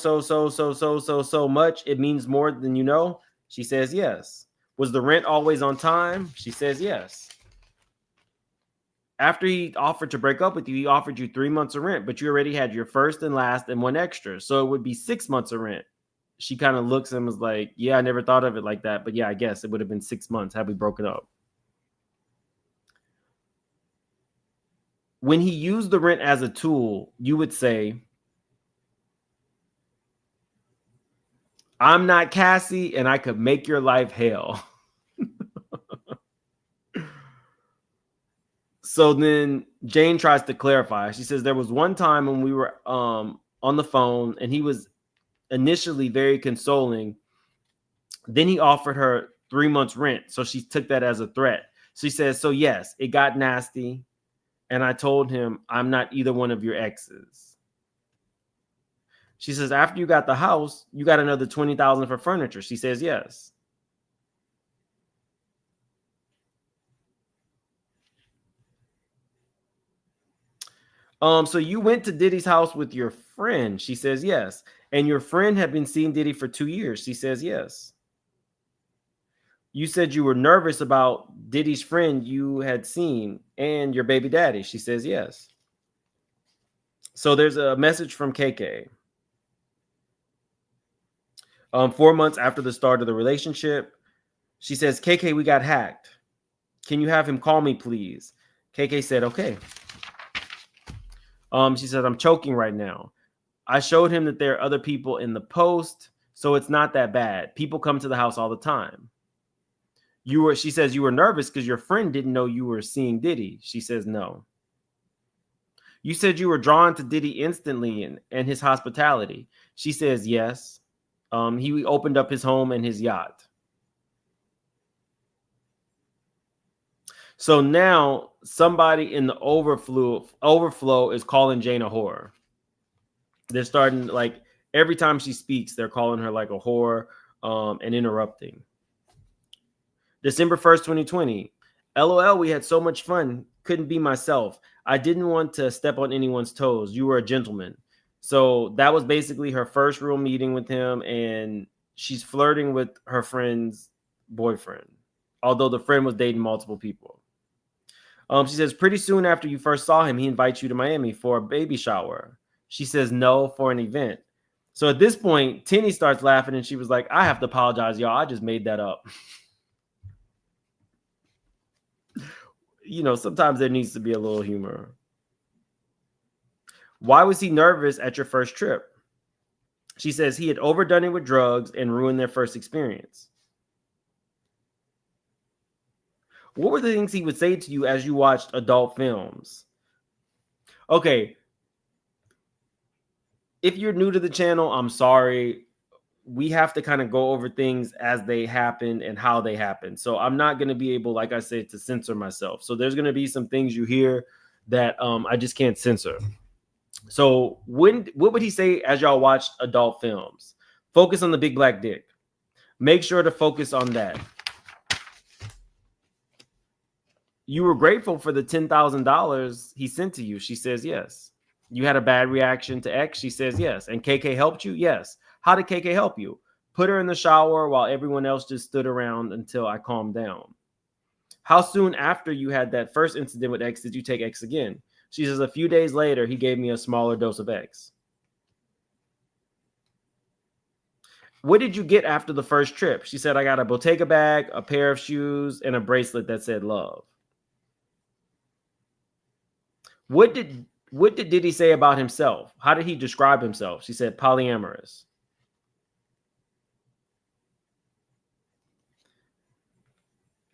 much. It means more than you know. She says yes. Was the rent always on time? She says yes. After he offered to break up with you, he offered you 3 months of rent, but you already had your first and last and one extra. So it would be 6 months of rent. She kind of looks and was like, yeah, I never thought of it like that. But yeah, I guess it would have been 6 months had we broken up. When he used the rent as a tool, you would say, I'm not Cassie and I could make your life hell. So then Jane tries to clarify. She says there was one time when we were on the phone and he was initially very consoling. Then he offered her 3 months rent. So she took that as a threat. She says, so yes, it got nasty. And I told him, I'm not either one of your exes. She says, after you got the house, you got another $20,000 for furniture. She says, yes. So you went to Diddy's house with your friend. She says yes. And your friend had been seeing Diddy for 2 years. She says yes. You said you were nervous about Diddy's friend you had seen and your baby daddy. She says yes. So there's a message from KK. 4 months after the start of the relationship, she says, KK, we got hacked. Can you have him call me, please? KK said, okay. She said, I'm choking right now. I showed him that there are other people in the post, so it's not that bad. People come to the house all the time. She says you were nervous because your friend didn't know you were seeing Diddy. She says no. You said you were drawn to Diddy instantly and his hospitality. She says yes. He opened up his home and his yacht. So now somebody in the overflow is calling Jane a whore. They're starting, like, every time she speaks, they're calling her like a whore and interrupting. December 1st, 2020. LOL, we had so much fun. Couldn't be myself. I didn't want to step on anyone's toes. You were a gentleman. So that was basically her first real meeting with him, and she's flirting with her friend's boyfriend, although the friend was dating multiple people. She says, pretty soon after you first saw him, he invites you to Miami for a baby shower. She says no for an event. So at this point, Tinny starts laughing, and she was like, I have to apologize, y'all. I just made that up. You know, sometimes there needs to be a little humor. Why was he nervous at your first trip? She says he had overdone it with drugs and ruined their first experience. What were the things he would say to you as you watched adult films? Okay. If you're new to the channel, I'm sorry. We have to kind of go over things as they happen and how they happen. So I'm not going to be able, like I said, to censor myself. So there's going to be some things you hear that I just can't censor. So what would he say as y'all watched adult films? Focus on the big black dick. Make sure to focus on that. You were grateful for the $10,000 he sent to you. She says yes. You had a bad reaction to X. She says yes. And KK helped you? Yes. How did KK help you? Put her in the shower while everyone else just stood around until I calmed down. How soon after you had that first incident with X did you take X again? She says a few days later, he gave me a smaller dose of X. What did you get after the first trip? She said, I got a Bottega bag, a pair of shoes, and a bracelet that said love. What did Diddy say about himself? How did he describe himself? She said polyamorous.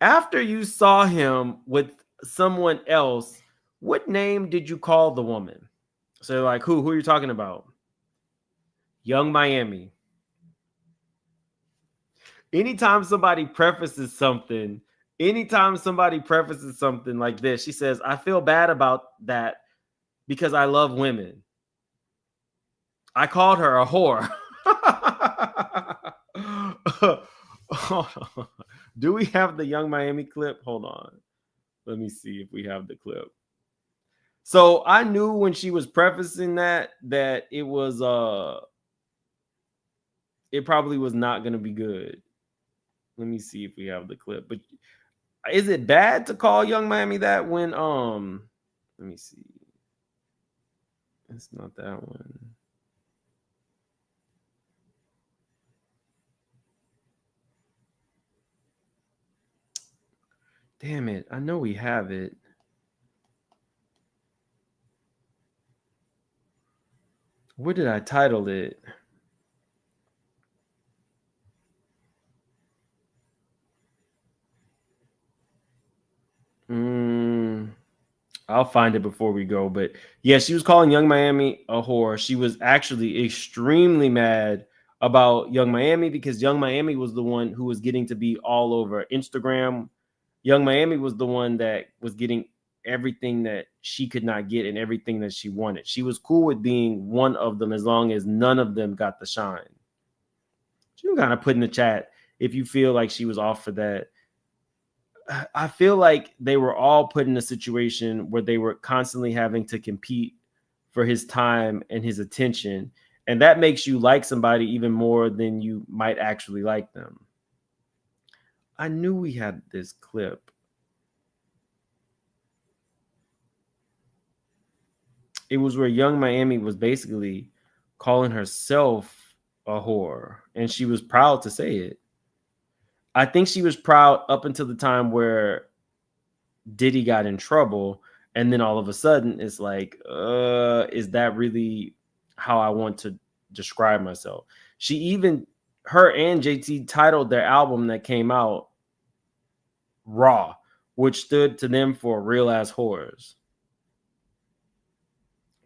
After you saw him with someone else, what name did you call the woman? So like, who are you talking about? Young Miami. Anytime somebody prefaces something like this, she says, I feel bad about that because I love women. I called her a whore. Do we have the Young Miami clip? Hold on. Let me see if we have the clip. So I knew when she was prefacing that it was it probably was not going to be good. Let me see if we have the clip. But is it bad to call Young Miami that when let me see. It's not that one. Damn it. I know we have it. What did I title it? I'll find it before we go. But yeah, she was calling Young Miami a whore. She was actually extremely mad about Young Miami because Young Miami was the one who was getting to be all over Instagram. Young Miami was the one that was getting everything that she could not get and everything that she wanted. She was cool with being one of them as long as none of them got the shine. You can kind of put in the chat if you feel like she was off for that. I feel like they were all put in a situation where they were constantly having to compete for his time and his attention. And that makes you like somebody even more than you might actually like them. I knew we had this clip. It was where Young Miami was basically calling herself a whore, and she was proud to say it. I think she was proud up until the time where Diddy got in trouble, and then all of a sudden it's like, is that really how I want to describe myself? Her and JT titled their album that came out Raw, which stood to them for real ass whores.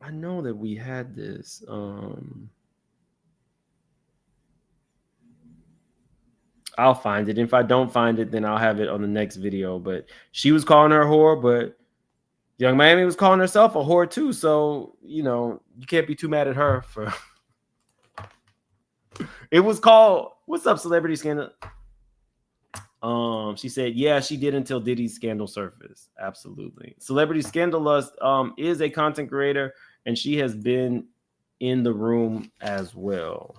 I know that we had this. I'll find it. If I don't find it, then I'll have it on the next video. But she was calling her a whore, but Young Miami was calling herself a whore too. So, you can't be too mad at her for. It was called, what's up, Celebrity Scandal? She said, yeah, she did until Diddy's scandal surfaced. Absolutely. Celebrity Scandalust is a content creator, and she has been in the room as well.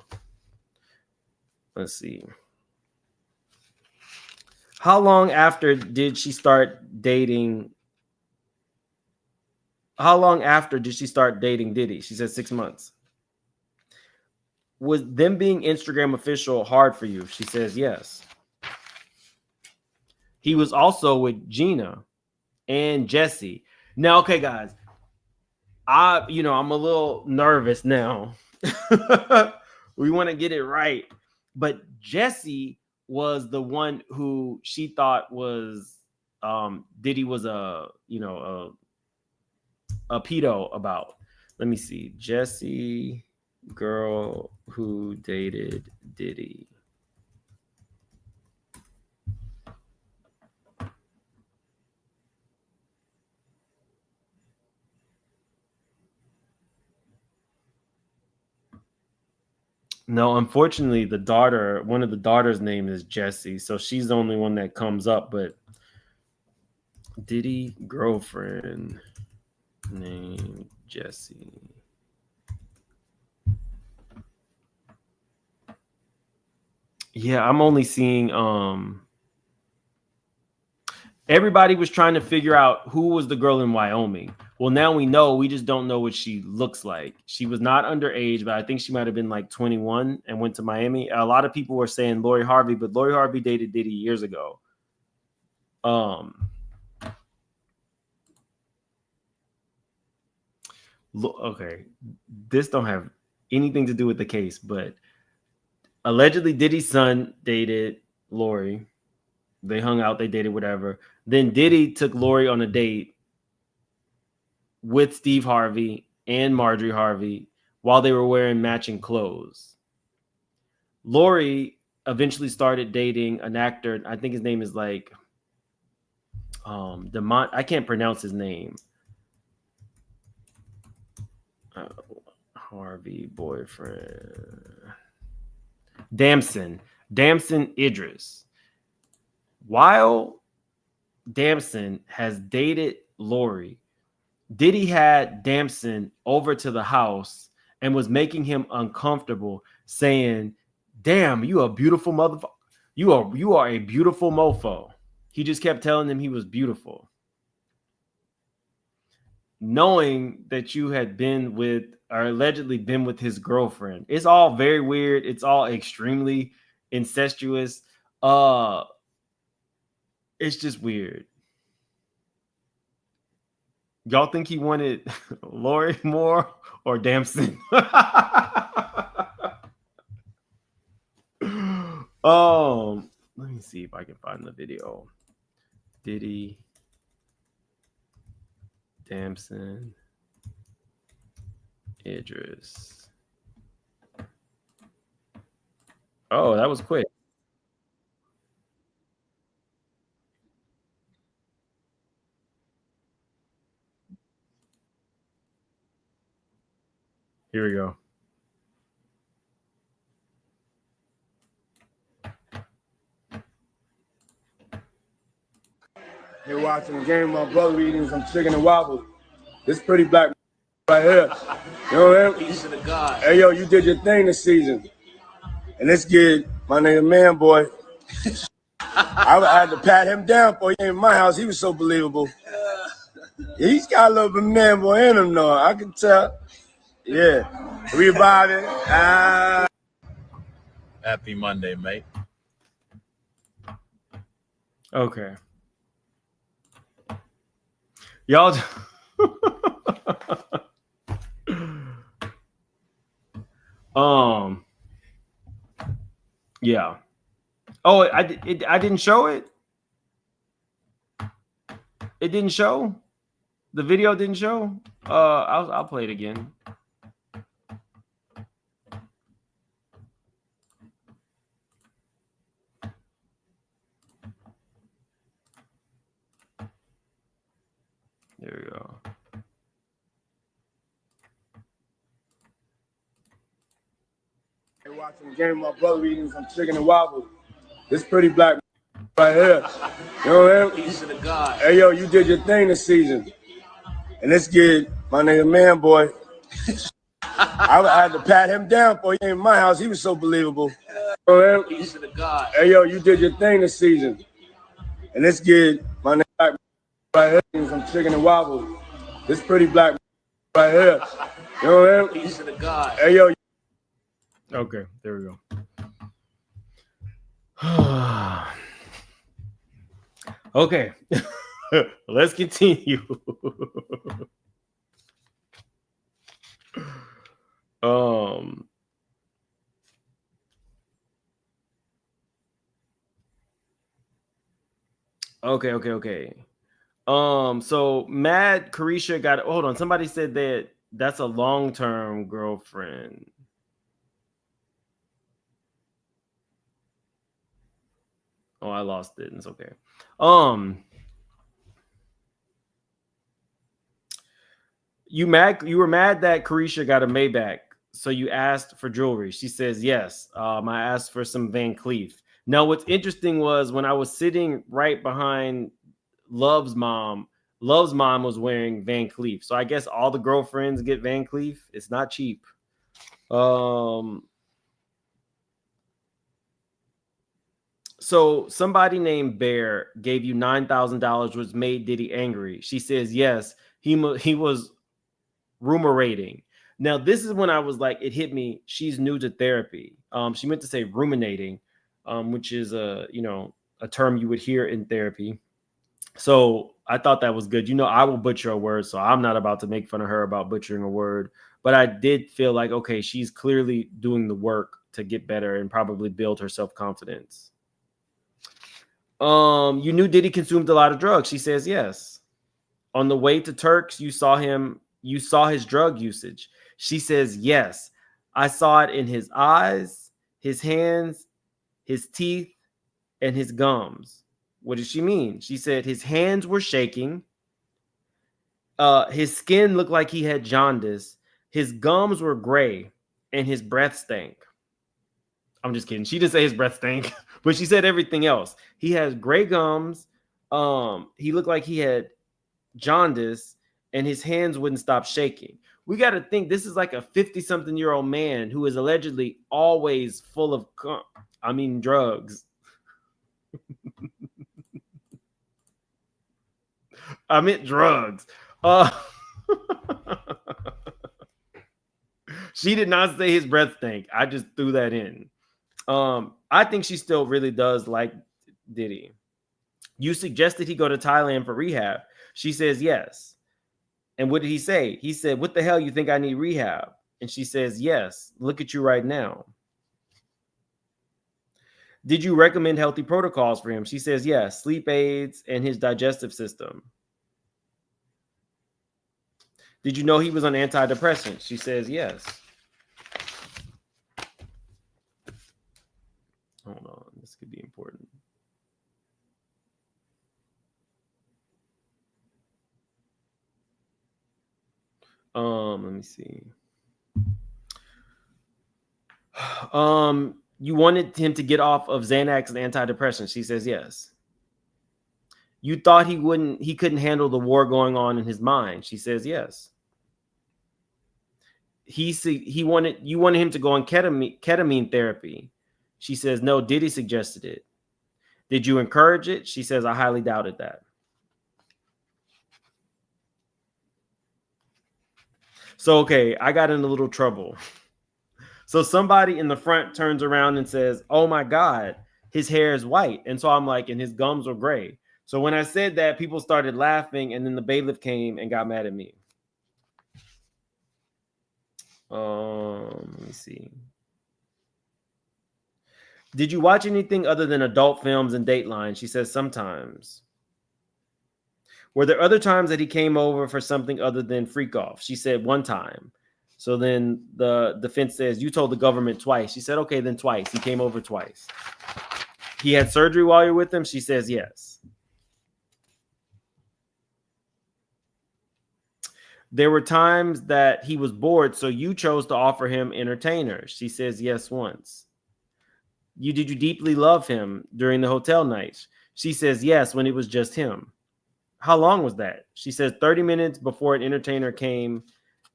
Let's see. How long after did she start dating? How long after did she start dating Diddy? She said 6 months. Was them being Instagram official hard for you? She says yes. He was also with Gina and Jesse. Now, okay, guys, I'm a little nervous now. We want to get it right, but Jesse was the one who she thought was Diddy was a pedo about. Let me see. Jesse, girl who dated Diddy. No, unfortunately, one of the daughters' name is Jessie, so she's the only one that comes up. But Diddy girlfriend named Jessie. Yeah, I'm only seeing everybody was trying to figure out who was the girl in Wyoming. Well, now we know. We just don't know what she looks like. She was not underage, but I think she might have been like 21 and went to Miami. A lot of people were saying Lori Harvey, but Lori Harvey dated Diddy years ago. Okay, this don't have anything to do with the case, but allegedly Diddy's son dated Lori. They hung out, they dated, whatever. Then Diddy took Lori on a date with Steve Harvey and Marjorie Harvey while they were wearing matching clothes. Lori eventually started dating an actor. I think his name is like I can't pronounce his name. Harvey boyfriend. Damson Idris. While Damson has dated Lori, Diddy had Damson over to the house and was making him uncomfortable, saying, "Damn, you a beautiful motherfucker. You are a beautiful mofo." He just kept telling him he was beautiful. Knowing that you had been with or allegedly been with his girlfriend. It's all very weird. It's all extremely incestuous. It's just weird. Y'all think he wanted Lori more or Damson? Let me see if I can find the video. Diddy, Damson, Idris. Oh, that was quick. Here we go. Here watching the game, my brother eating some chicken and waffles. This pretty black Right here. You know what I mean? Hey, yo, you did your thing this season. And let's get my nigga Man Boy. I had to pat him down for he came in my house. He was so believable. He's got a little bit of Man Boy in him, though. I can tell. Yeah. Reviving. Happy Monday, mate. Okay. Y'all. Yeah. Oh, I didn't show it. It didn't show. The video didn't show. I'll play it again. There we go. Watching the game, my brother eating some chicken and waffles. This pretty black right here. You know what I mean? Hey, yo, you did your thing this season. And let's get my nigga Man Boy. I had to pat him down for he came in my house. He was so believable. You know what I mean? Hey, yo, you did your thing this season. And let's get my nigga right here eating some chicken and waffles. This pretty black right here. You know what I mean? Hey, yo. Okay, there we go. Okay, let's continue. Okay. So Mad Carisha got. Hold on, somebody said that that's a long-term girlfriend. Oh, I lost it. It's okay. You were mad that Carisha got a Maybach, so you asked for jewelry. She says yes. I asked for some Van Cleef. Now, what's interesting was when I was sitting right behind Love's mom was wearing Van Cleef. So I guess all the girlfriends get Van Cleef. It's not cheap. So somebody named Bear gave you $9,000, which made Diddy angry. She says, yes, he was ruminating. Now, this is when I was like, it hit me. She's new to therapy. She meant to say ruminating, which is a term you would hear in therapy. So I thought that was good. I will butcher a word, so I'm not about to make fun of her about butchering a word. But I did feel like, okay, she's clearly doing the work to get better and probably build her self-confidence. You knew Diddy consumed a lot of drugs. She says yes. On the way to Turks, you saw his drug usage. She says yes. I saw it in his eyes, his hands, his teeth, and his gums. What does she mean? She said his hands were shaking. His skin looked like he had jaundice. His gums were gray, and his breath stank. I'm just kidding. She didn't say his breath stank, but she said everything else. He has gray gums. He looked like he had jaundice, and his hands wouldn't stop shaking. We got to think this is like a 50-something-year-old man who is allegedly always full of drugs. I meant drugs. She did not say his breath stank. I just threw that in. I think she still really does like Diddy. You suggested he go to Thailand for rehab. She says yes. And what did he say? He said, what the hell, you think I need rehab? And she says, yes. Look at you right now. Did you recommend healthy protocols for him? She says, yes. Sleep aids and his digestive system. Did you know he was on antidepressants? She says, yes. Hold on. This could be important. Let me see. You wanted him to get off of Xanax and antidepressants. She says yes. You thought he couldn't handle the war going on in his mind. She says yes. He wanted him to go on ketamine therapy. She says, no, Diddy suggested it. Did you encourage it? She says, I highly doubted that. So, okay, I got in a little trouble. So somebody in the front turns around and says, oh my God, his hair is white. And so I'm like, and his gums are gray. So when I said that, people started laughing, and then the bailiff came and got mad at me. Let me see. Did you watch anything other than adult films and Dateline? She says sometimes. Were there other times that he came over for something other than freak off? She said one time. So then the defense says, you told the government twice. She said, okay, then twice. He came over twice. He had surgery while you're with him? She says yes. There were times that he was bored, so you chose to offer him entertainers. She says yes once. Did you deeply love him during the hotel nights? She says yes, when it was just him. How long was that? She says 30 minutes before an entertainer came.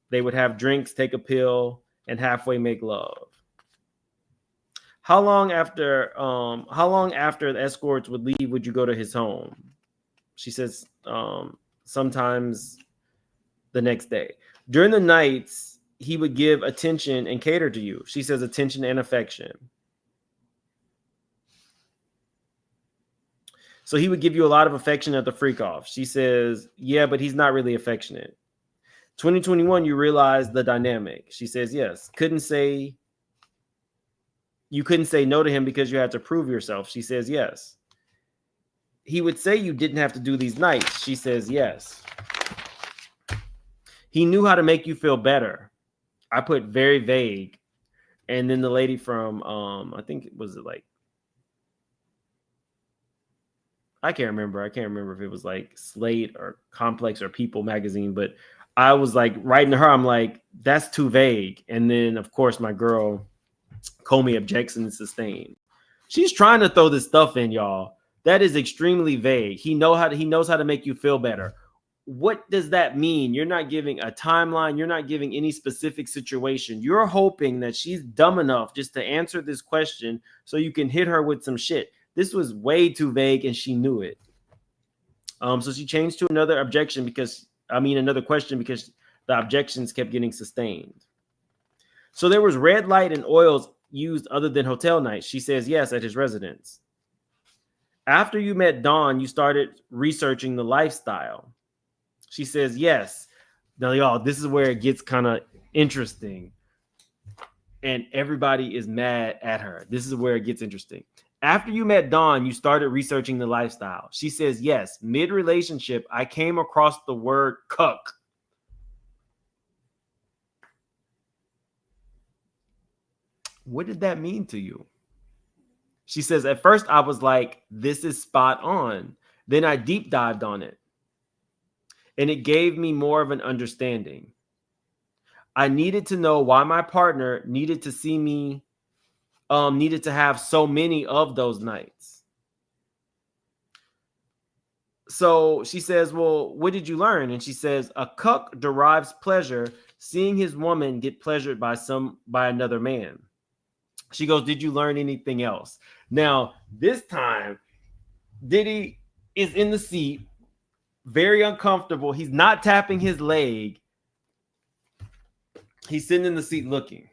They would have drinks, take a pill, and halfway make love. How long after the escorts would leave would you go to his home? She says sometimes the next day. During the nights, he would give attention and cater to you. She says attention and affection. So he would give you a lot of affection at the freak off. She says, yeah, but he's not really affectionate. 2021, you realize the dynamic. She says, yes. You couldn't say no to him because you had to prove yourself. She says, yes. He would say you didn't have to do these nights. She says, yes. He knew how to make you feel better. I put very vague. And then the lady from, I think it was like, I can't remember if it was like Slate or Complex or People magazine, but I was like writing to her. I'm like, that's too vague. And then, of course, my girl, Comey, objects and sustained. She's trying to throw this stuff in, y'all. That is extremely vague. He knows how to make you feel better. What does that mean? You're not giving a timeline. You're not giving any specific situation. You're hoping that she's dumb enough just to answer this question so you can hit her with some shit. This was way too vague, and she knew it. So she changed to another question because the objections kept getting sustained. So there was red light and oils used other than hotel nights. She says yes, at his residence. After you met Dawn, you started researching the lifestyle. She says yes. Now, y'all, this is where it gets kind of interesting. And everybody is mad at her. This is where it gets interesting. After you met Dawn, you started researching the lifestyle. She says, yes, mid-relationship, I came across the word cuck. What did that mean to you? She says, at first I was like, this is spot on. Then I deep dived on it. And it gave me more of an understanding. I needed to know why my partner needed to see me needed to have so many of those nights. So she says, well, what did you learn? And she says, a cuck derives pleasure seeing his woman get pleasured by another man. She goes, did you learn anything else? Now, this time, Diddy is in the seat, very uncomfortable. He's not tapping his leg. He's sitting in the seat looking,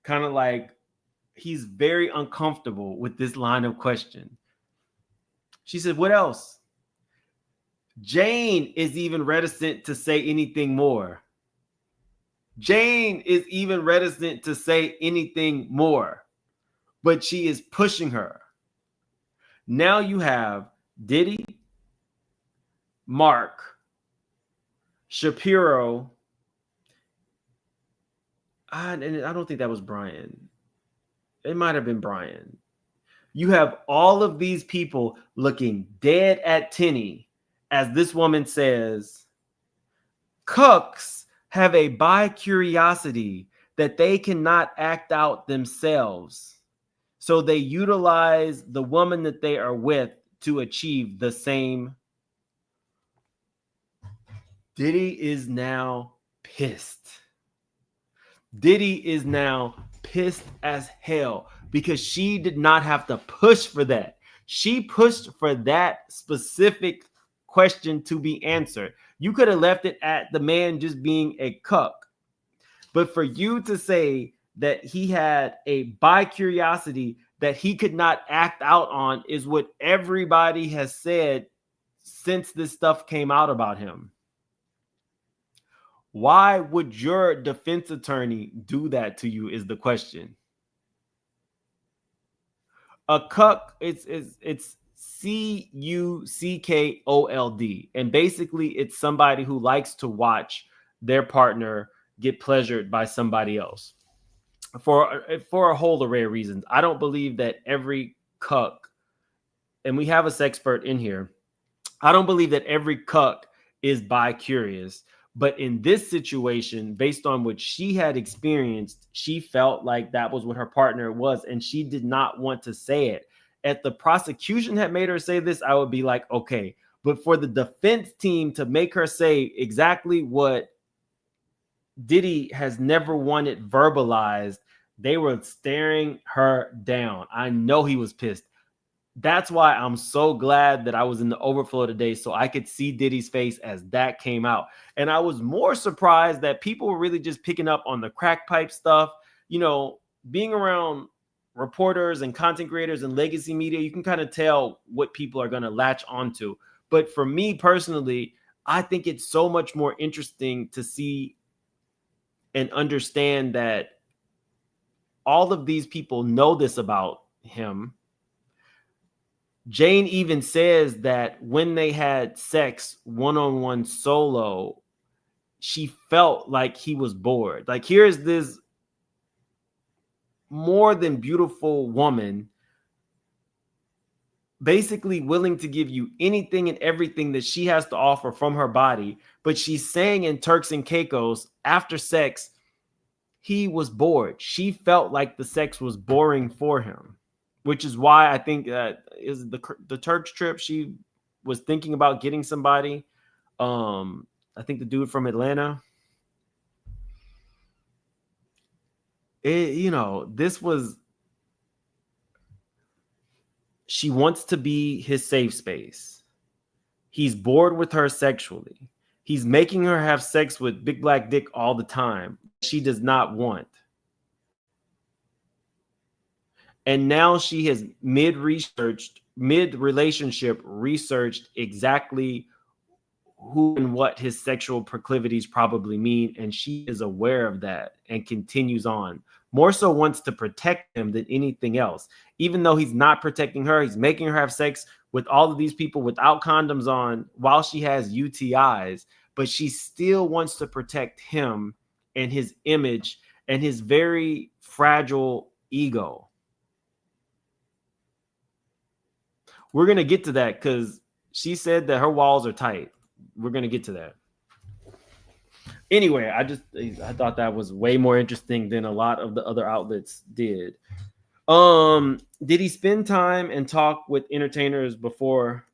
kind of like, he's very uncomfortable with this line of question. She said, what else? Jane is even reticent to say anything more. Jane is even reticent to say anything more, but she is pushing her. Now you have Diddy, Mark, Shapiro, and I don't think that was Brian. It might have been Brian. You have all of these people looking dead at Tenny as this woman says, cucks have a bi-curiosity that they cannot act out themselves. So they utilize the woman that they are with to achieve the same. Diddy is now pissed. Diddy is now pissed as hell because she did not have to push for that. She pushed for that specific question to be answered. You could have left it at the man just being a cuck. But for you to say that he had a bi curiosity that he could not act out on is what everybody has said since this stuff came out about him. Why would your defense attorney do that to you is the question. A cuck, it's CUCKOLD. And basically it's somebody who likes to watch their partner get pleasured by somebody else for a whole array of reasons. I don't believe that every cuck, and we have a sexpert in here, I don't believe that every cuck is bi-curious. But in this situation, based on what she had experienced, she felt like that was what her partner was, and she did not want to say it. If the prosecution had made her say this, I would be like, okay. But for the defense team to make her say exactly what Diddy has never wanted verbalized, they were staring her down. I know he was pissed. That's why I'm so glad that I was in the overflow today so I could see Diddy's face as that came out. And I was more surprised that people were really just picking up on the crack pipe stuff. You know, being around reporters and content creators and legacy media, you can kind of tell what people are going to latch onto. But for me personally, I think it's so much more interesting to see and understand that all of these people know this about him. Jane even says that when they had sex one-on-one solo, she felt like he was bored. Like, here's this more than beautiful woman basically willing to give you anything and everything that she has to offer from her body. But she's saying in Turks and Caicos, after sex, he was bored. She felt like the sex was boring for him. Which is why I think that is the Turks trip. She was thinking about getting somebody. I think the dude from Atlanta. This was. She wants to be his safe space. He's bored with her sexually. He's making her have sex with Big Black Dick all the time. She does not want. And now she has mid-relationship researched exactly who and what his sexual proclivities probably mean. And she is aware of that and continues on. More so wants to protect him than anything else. Even though he's not protecting her, he's making her have sex with all of these people without condoms on while she has UTIs. But she still wants to protect him and his image and his very fragile ego. We're going to get to that because she said that her walls are tight. We're going to get to that. Anyway, I thought that was way more interesting than a lot of the other outlets did. Did he spend time and talk with entertainers before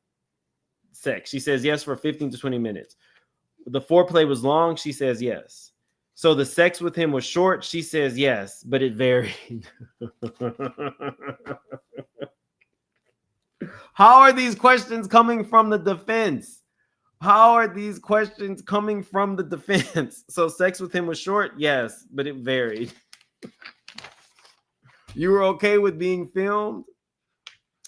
sex? She says yes for 15 to 20 minutes. The foreplay was long. She says yes. So the sex with him was short. She says yes, but it varied. How are these questions coming from the defense? How are these questions coming from the defense? So sex with him was short? Yes, but it varied. You were okay with being filmed?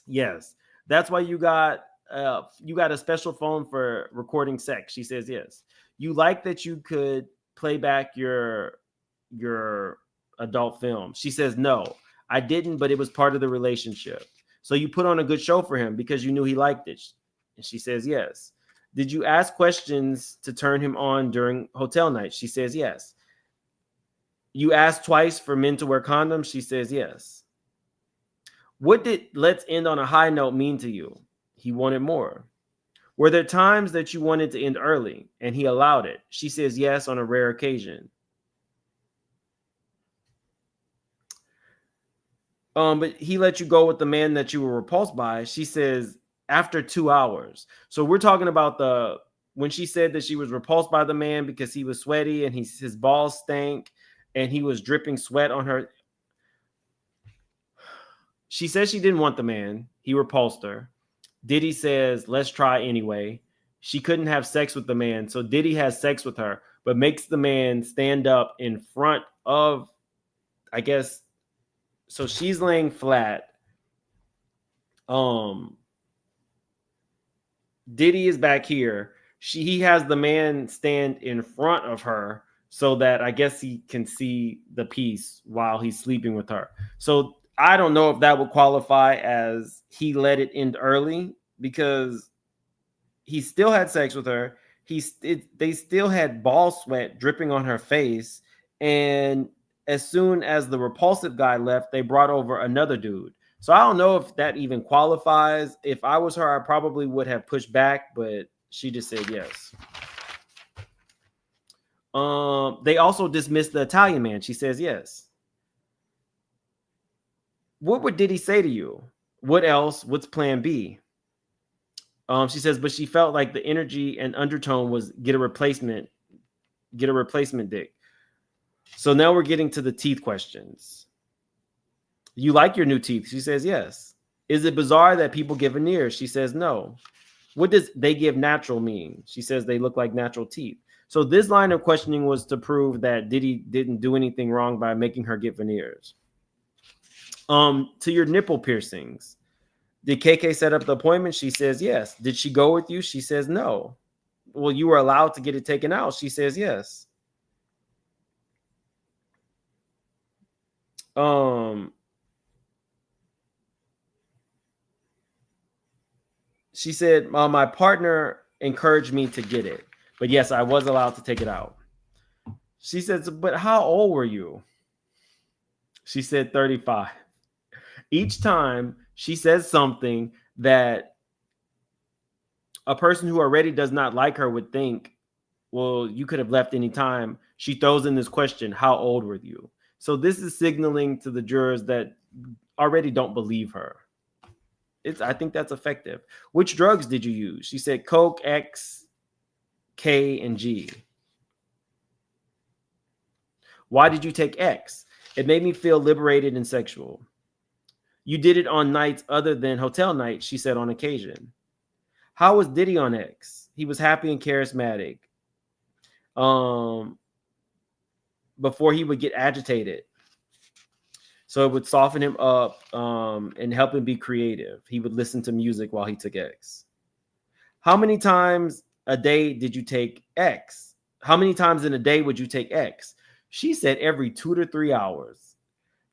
Yes. That's why you got a special phone for recording sex. She says yes. You like that you could play back your adult film? She says no. I didn't, but it was part of the relationship. So you put on a good show for him because you knew he liked it. And she says yes. Did you ask questions to turn him on during hotel nights? She says yes. You asked twice for men to wear condoms? She says yes. What did let's end on a high note mean to you? He wanted more. Were there times that you wanted to end early and he allowed it? She says yes on a rare occasion. But he let you go with the man that you were repulsed by. She says after 2 hours. So we're talking about when she said that she was repulsed by the man because he was sweaty and his balls stank. and he was dripping sweat on her. She says she didn't want the man. He repulsed her. Diddy says, let's try anyway. She couldn't have sex with the man, so Diddy has sex with her, but makes the man stand up in front of, I guess, so she's laying flat. Diddy is back here. He has the man stand in front of her so that I guess he can see the piece while he's sleeping with her. So I don't know if that would qualify as he let it end early, because he still had sex with her. They still had ball sweat dripping on her face. And as soon as the repulsive guy left, they brought over another dude. So I don't know if that even qualifies. If I was her, I probably would have pushed back, but she just said yes. They also dismissed the Italian man. She says yes. What did he say to you? What else? What's plan B? She says, but she felt like the energy and undertone was get a replacement dick. So now we're getting to the teeth questions. You like your new teeth? She says yes. Is it bizarre that people give veneers? She says no. What does they give natural mean? She says they look like natural teeth. So this line of questioning was to prove that Diddy didn't do anything wrong by making her get veneers. To your nipple piercings. Did KK set up the appointment? She says yes. Did she go with you? She says no. Well, you were allowed to get it taken out. She says yes. She said, my partner encouraged me to get it. But yes, I was allowed to take it out. She says, but how old were you? She said 35. Each time she says something that a person who already does not like her would think, well, you could have left any time. She throws in this question, how old were you? So this is signaling to the jurors that already don't believe her. I think that's effective. Which drugs did you use? She said Coke, X, K, and G. Why did you take X? It made me feel liberated and sexual. You did it on nights other than hotel nights, she said on occasion. How was Diddy on X? He was happy and charismatic. Before he would get agitated. So it would soften him up and help him be creative. He would listen to music while he took X. How many times a day did you take X? How many times in a day would you take X? She said every 2 to 3 hours.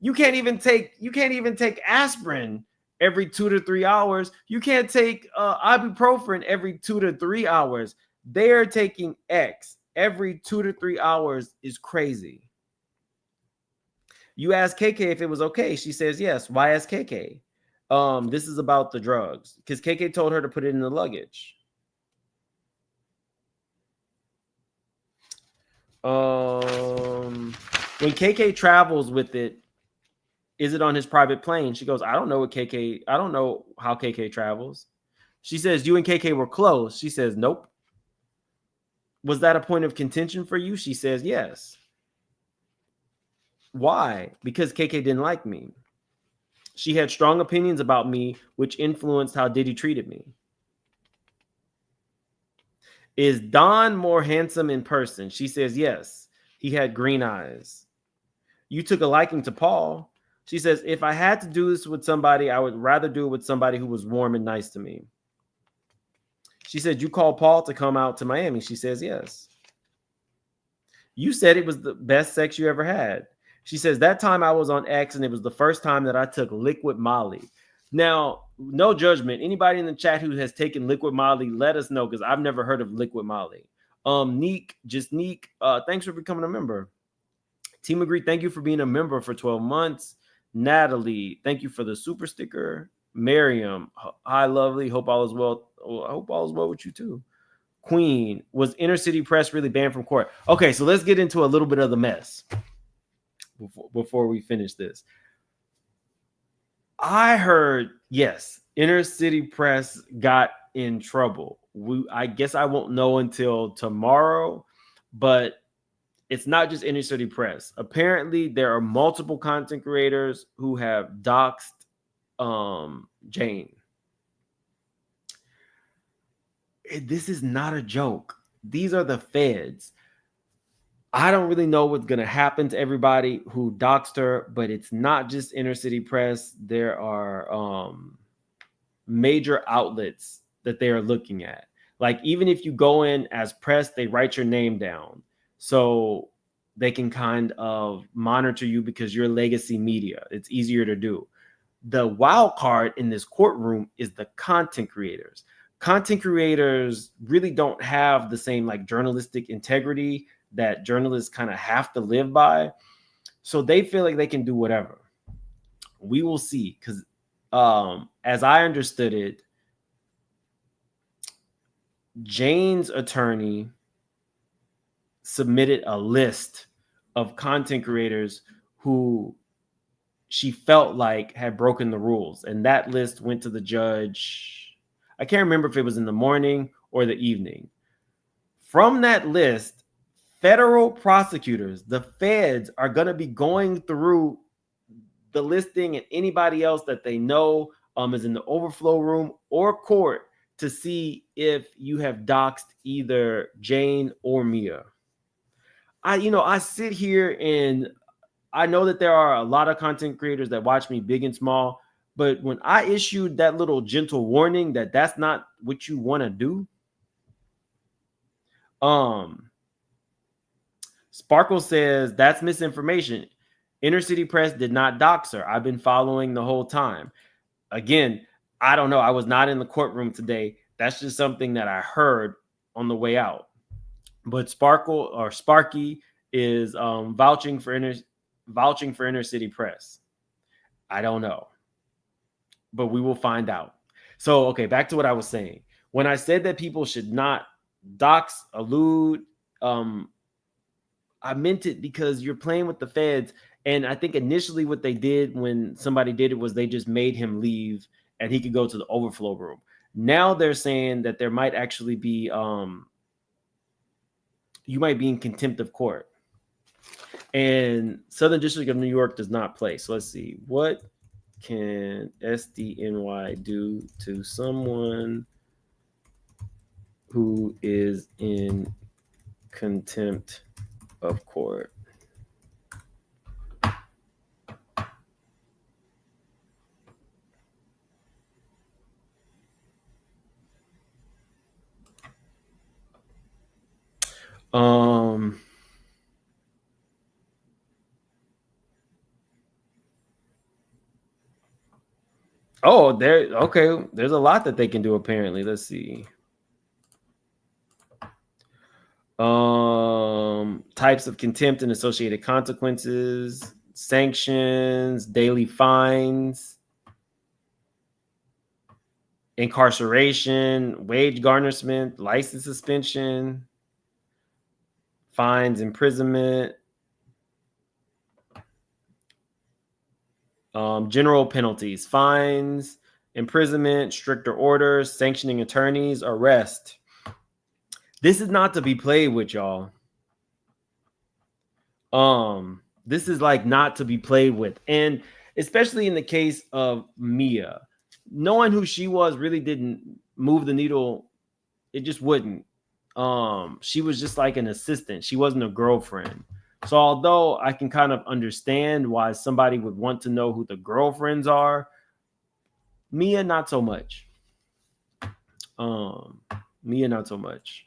You can't even take aspirin every 2 to 3 hours. You can't take ibuprofen every 2 to 3 hours. They're taking X every 2 to 3 hours is crazy. You asked KK if it was okay. She says yes. Why ask KK? This is about the drugs because KK told her to put it in the luggage. When KK travels with it, is it on his private plane? She goes, I don't know how KK travels. She says, you and KK were close. She says, nope. Was that a point of contention for you? She says, yes. Why? Because KK didn't like me. She had strong opinions about me, which influenced how Diddy treated me. Is Don more handsome in person? She says, yes. He had green eyes. You took a liking to Paul. She says, if I had to do this with somebody, I would rather do it with somebody who was warm and nice to me. She said, you called Paul to come out to Miami. She says, yes. You said it was the best sex you ever had. She says, that time I was on X and it was the first time that I took liquid Molly. Now, no judgment. Anybody in the chat who has taken liquid Molly, let us know because I've never heard of liquid Molly. Neek, thanks for becoming a member. Team Agree, thank you for being a member for 12 months. Natalie, thank you for the super sticker. Miriam, hi, lovely. Hope all is well. I hope all is well with you too. Queen, was inner city press really banned from court? Okay, so let's get into a little bit of the mess before we finish this. I heard, yes, inner city press got in trouble. I guess I won't know until tomorrow, but it's not just inner city press. Apparently, there are multiple content creators who have doxed Jane. This is not a joke. These are the feds. I don't really know what's going to happen to everybody who doxed her, but it's not just inner city press. There are major outlets that they are looking at. Like, even if you go in as press, they write your name down so they can kind of monitor you because you're legacy media. It's easier to do. The wild card in this courtroom is the content creators. Content creators really don't have the same like journalistic integrity that journalists kind of have to live by. So they feel like they can do whatever. We will see. Because as I understood it, Jane's attorney submitted a list of content creators who she felt like had broken the rules. And that list went to the judge. I can't remember if it was in the morning or the evening. From that list, federal prosecutors, the feds, are going to be going through the listing and anybody else that they know is in the overflow room or court to see if you have doxed either Jane or Mia. I sit here and I know that there are a lot of content creators that watch me, big and small, but when I issued that little gentle warning that that's not what you want to do, Sparkle says that's misinformation. Inner City Press did not dox her. I've been following the whole time. Again, I don't know. I was not in the courtroom today. That's just something that I heard on the way out. But Sparkle or Sparky is vouching for Inner City Press. I don't know, but we will find out. So, okay, back to what I was saying. When I said that people should not dox, allude, I meant it because you're playing with the feds. And I think initially what they did when somebody did it was they just made him leave and he could go to the overflow room. Now they're saying that there might actually be, you might be in contempt of court. And Southern District of New York does not play. So let's see. What can SDNY do to someone who is in contempt of court? Oh, okay. There's a lot that they can do apparently. Let's see. Types of contempt and associated consequences, sanctions, daily fines, incarceration, wage garnishment, license suspension, fines, imprisonment, general penalties, fines, imprisonment, stricter orders, sanctioning attorneys, arrest. This is not to be played with, y'all. This is like not to be played with. And especially in the case of Mia, knowing who she was really didn't move the needle. It just wouldn't. She was just like an assistant. She wasn't a girlfriend. So although I can kind of understand why somebody would want to know who the girlfriends are, Mia, not so much. Mia, not so much.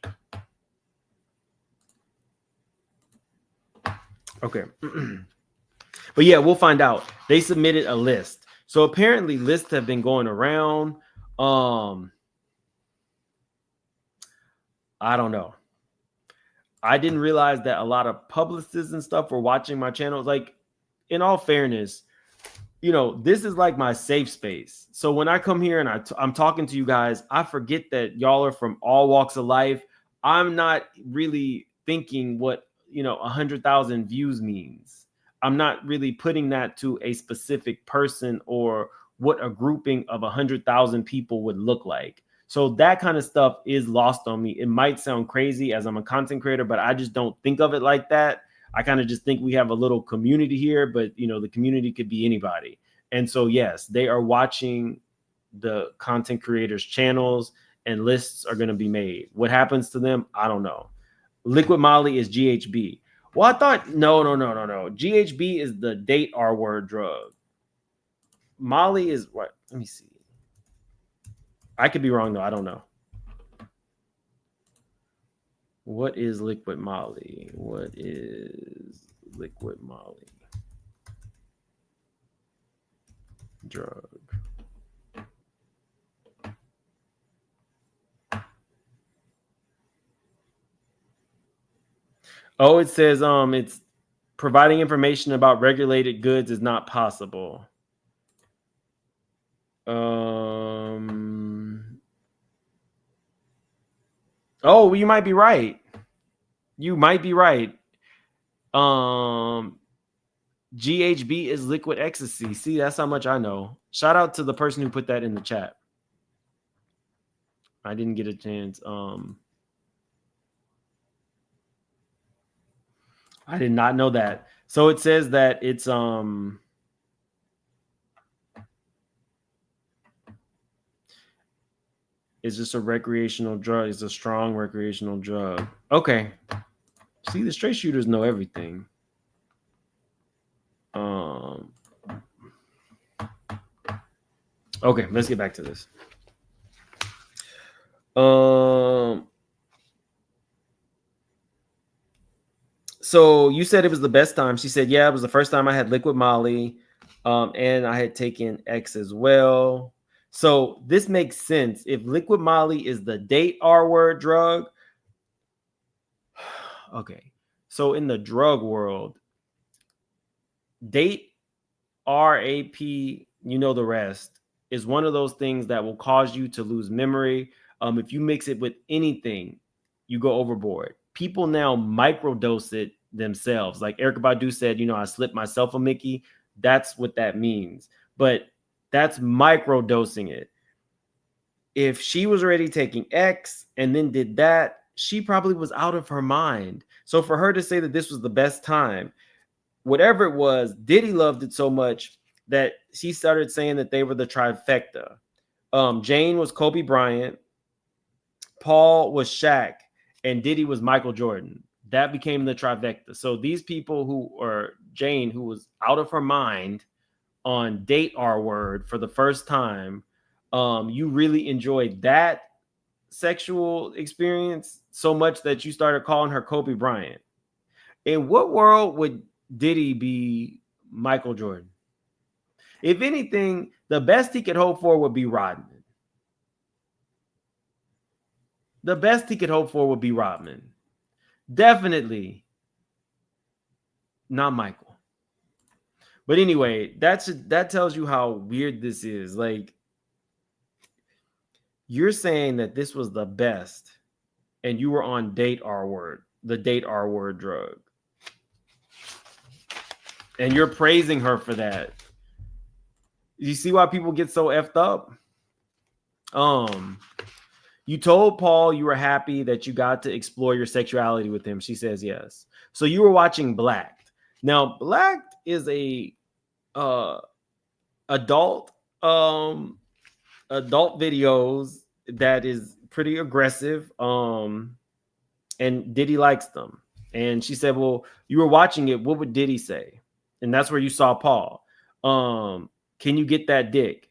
Okay. But yeah, we'll find out. They submitted a list. So apparently lists have been going around. I don't know. I didn't realize that a lot of publicists and stuff were watching my channel. Like, in all fairness, this is like my safe space. So when I come here and I'm talking to you guys, I forget that y'all are from all walks of life. I'm not really thinking what 100,000 views means. I'm not really putting that to a specific person or what a grouping of 100,000 people would look like. So that kind of stuff is lost on me. It might sound crazy as I'm a content creator, but I just don't think of it like that. I kind of just think we have a little community here, but you know, the community could be anybody. And so, yes, they are watching the content creators' channels and lists are going to be made. What happens to them? I don't know. Liquid Molly is GHB. Well, I thought, no. GHB is the date R word drug. Molly is what? Let me see. I could be wrong, though. I don't know. What is Liquid Molly? What is Liquid Molly? Drug. Oh, it says it's providing information about regulated goods is not possible. Oh, you might be right. You might be right. GHB is liquid ecstasy. See, that's how much I know. Shout out to the person who put that in the chat. I didn't get a chance. I did not know that. So it says that it's just a recreational drug. It's a strong recreational drug. Okay. See, the straight shooters know everything. Okay, let's get back to this. So you said it was the best time. She said, yeah, it was the first time I had liquid Molly, and I had taken X as well. So this makes sense. If liquid Molly is the date R word drug, okay. So in the drug world, date RAP, you know the rest, is one of those things that will cause you to lose memory. If you mix it with anything, you go overboard. People now microdose it themselves. Like Erykah Badu said, you know, I slipped myself a Mickey. That's what that means. But that's microdosing it. If she was already taking X and then did that, she probably was out of her mind. So for her to say that this was the best time, whatever it was, Diddy loved it so much that she started saying that they were the trifecta. Jane was Kobe Bryant, Paul was Shaq, and Diddy was Michael Jordan. That became the trifecta. So these people who are Jane, who was out of her mind on date R word for the first time, you really enjoyed that sexual experience so much that you started calling her Kobe Bryant. In what world would Diddy be Michael Jordan? If anything, the best he could hope for would be Rodman. The best he could hope for would be Rodman. Definitely not Michael. But anyway, that tells you how weird this is. Like, you're saying that this was the best and you were on date R word, the date R word drug. And you're praising her for that. You see why people get so effed up? You told Paul you were happy that you got to explore your sexuality with him. She says yes. So you were watching Blacked. Now, Blacked is a adult videos that is pretty aggressive. And Diddy likes them. And she said, well, you were watching it. What would Diddy say? And that's where you saw Paul. Can you get that dick?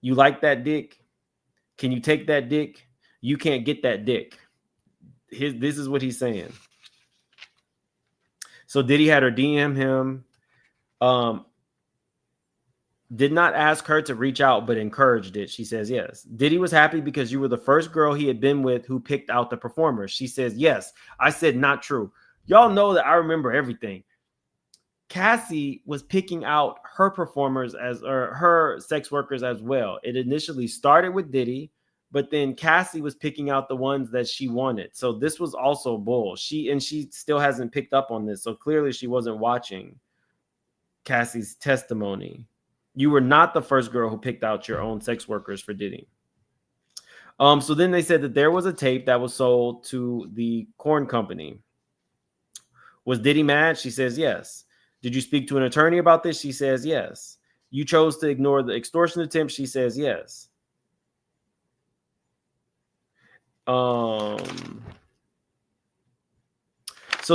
You like that dick? Can you take that dick? You can't get that dick. This is what he's saying. So Diddy had her DM him. Did not ask her to reach out, but encouraged it. She says yes. Diddy was happy because you were the first girl he had been with who picked out the performers. She says yes. I said not true. Y'all know that I remember everything. Cassie was picking out her performers or her sex workers as well. It initially started with Diddy, but then Cassie was picking out the ones that she wanted. So this was also bull. She still hasn't picked up on this. So clearly she wasn't watching Cassie's testimony. You were not the first girl who picked out your own sex workers for Diddy. So then they said that there was a tape that was sold to the corn company Was Diddy mad? She says yes. Did you speak to an attorney about this? She says yes. You chose to ignore the extortion attempt? She says yes. So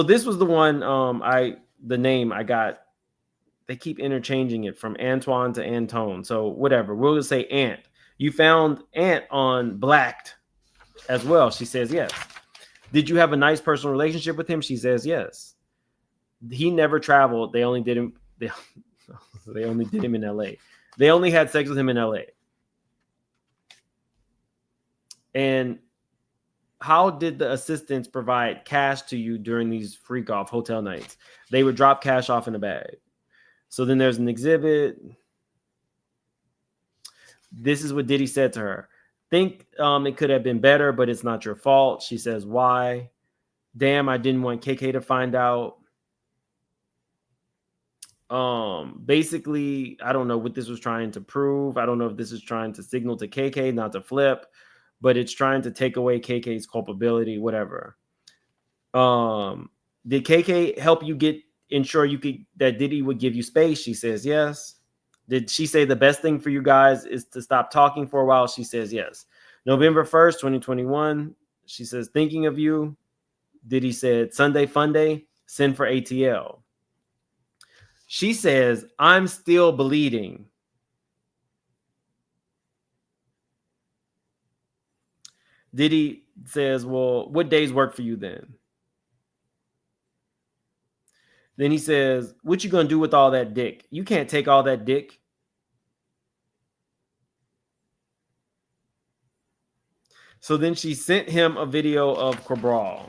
this was the one the name I got. They keep interchanging it from Antoine to Antone. So whatever. We'll just say Ant. You found Ant on Blacked as well. She says yes. Did you have a nice personal relationship with him? She says yes. He never traveled. They only did him. They only did him in LA. They only had sex with him in LA. And how did the assistants provide cash to you during these freak off hotel nights? They would drop cash off in a bag. So then there's an exhibit. This is what Diddy said to her. Think it could have been better, but it's not your fault. She says, why? Damn, I didn't want KK to find out. Basically, I don't know what this was trying to prove. I don't know if this is trying to signal to KK not to flip, but it's trying to take away KK's culpability, whatever. Did KK help you ensure you could that Diddy would give you space? She says yes. Did she say the best thing for you guys is to stop talking for a while? She says yes. November 1st, 2021. She says, thinking of you. Diddy said, Sunday fun day, send for ATL. She says, I'm still bleeding. Diddy says, well, what days work for you then? Then he says, what you gonna do with all that dick? You can't take all that dick. So then she sent him a video of Cabral.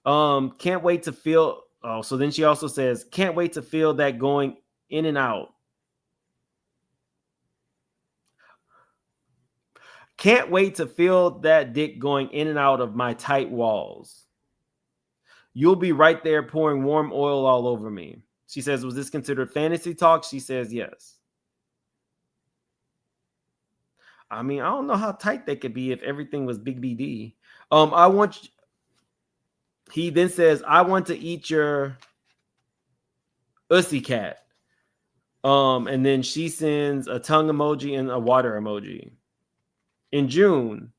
Can't wait to feel. Oh, so then she also says, can't wait to feel that going in and out. Can't wait to feel that dick going in and out of my tight walls. You'll be right there pouring warm oil all over me. She says, was this considered fantasy talk? She says, yes. I mean, I don't know how tight they could be if everything was Big BD. He then says, I want to eat your ussy cat. And then she sends a tongue emoji and a water emoji. In June,